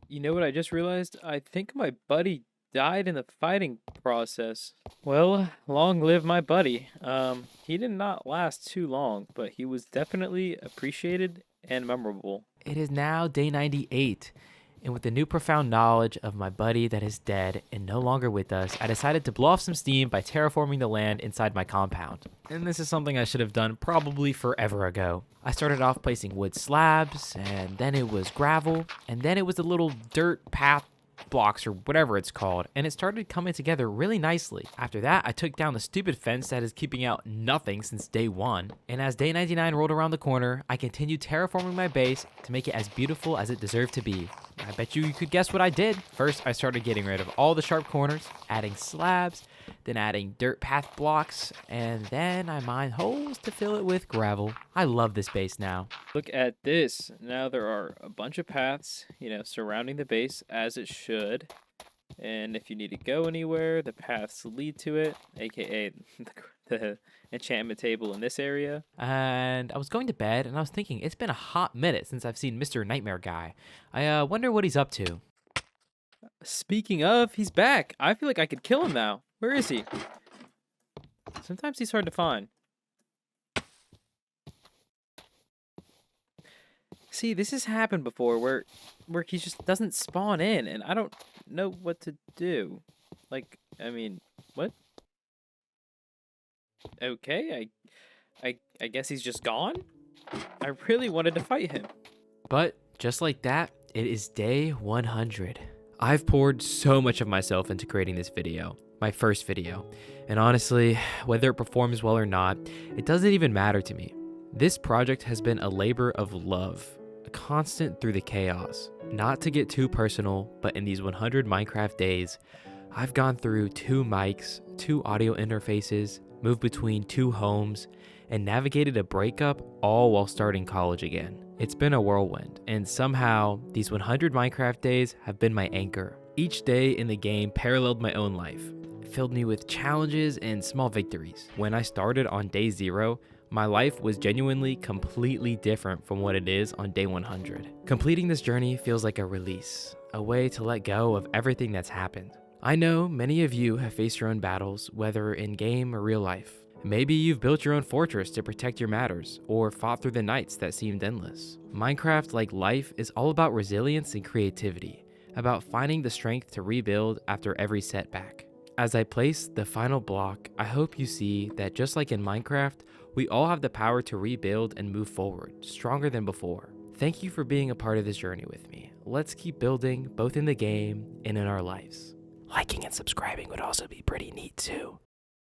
You know what I just realized? I think my buddy died in the fighting process. Well, long live my buddy. He did not last too long, but he was definitely appreciated and memorable. It is now day 98. And with the new profound knowledge of my buddy that is dead and no longer with us, I decided to blow off some steam by terraforming the land inside my compound. And this is something I should have done probably forever ago. I started off placing wood slabs, and then it was gravel, and then it was the little dirt path blocks or whatever it's called, and it started coming together really nicely. After that, I took down the stupid fence that is keeping out nothing since day 1, and as day 99 rolled around the corner, I continued terraforming my base to make it as beautiful as it deserved to be. I bet you could guess what I did. First, I started getting rid of all the sharp corners, adding slabs, then adding dirt path blocks, and then I mined holes to fill it with gravel. I love this base now. Look at this. Now there are a bunch of paths, surrounding the base as it should. And if you need to go anywhere, the paths lead to it, aka the enchantment table in this area. And I was going to bed and I was thinking, it's been a hot minute since I've seen Mr. Nightmare Guy. I wonder what he's up to. Speaking of, he's back. I feel like I could kill him now. Where is he? Sometimes he's hard to find. See, this has happened before where he just doesn't spawn in and I don't know what to do. What? Okay, I guess he's just gone? I really wanted to fight him. But just like that, it is day 100. I've poured so much of myself into creating this video, my first video, and honestly, whether it performs well or not, it doesn't even matter to me. This project has been a labor of love, a constant through the chaos. Not to get too personal, but in these 100 Minecraft days, I've gone through 2 mics, 2 audio interfaces, moved between 2 homes, and navigated a breakup all while starting college again. It's been a whirlwind, and somehow these 100 Minecraft days have been my anchor. Each day in the game paralleled my own life. It filled me with challenges and small victories. When I started on day 0, my life was genuinely completely different from what it is on day 100. Completing this journey feels like a release, a way to let go of everything that's happened. I know many of you have faced your own battles, whether in game or real life. Maybe you've built your own fortress to protect your matters, or fought through the nights that seemed endless. Minecraft, like life, is all about resilience and creativity, about finding the strength to rebuild after every setback. As I place the final block, I hope you see that just like in Minecraft, we all have the power to rebuild and move forward, stronger than before. Thank you for being a part of this journey with me. Let's keep building, both in the game and in our lives. Liking and subscribing would also be pretty neat too.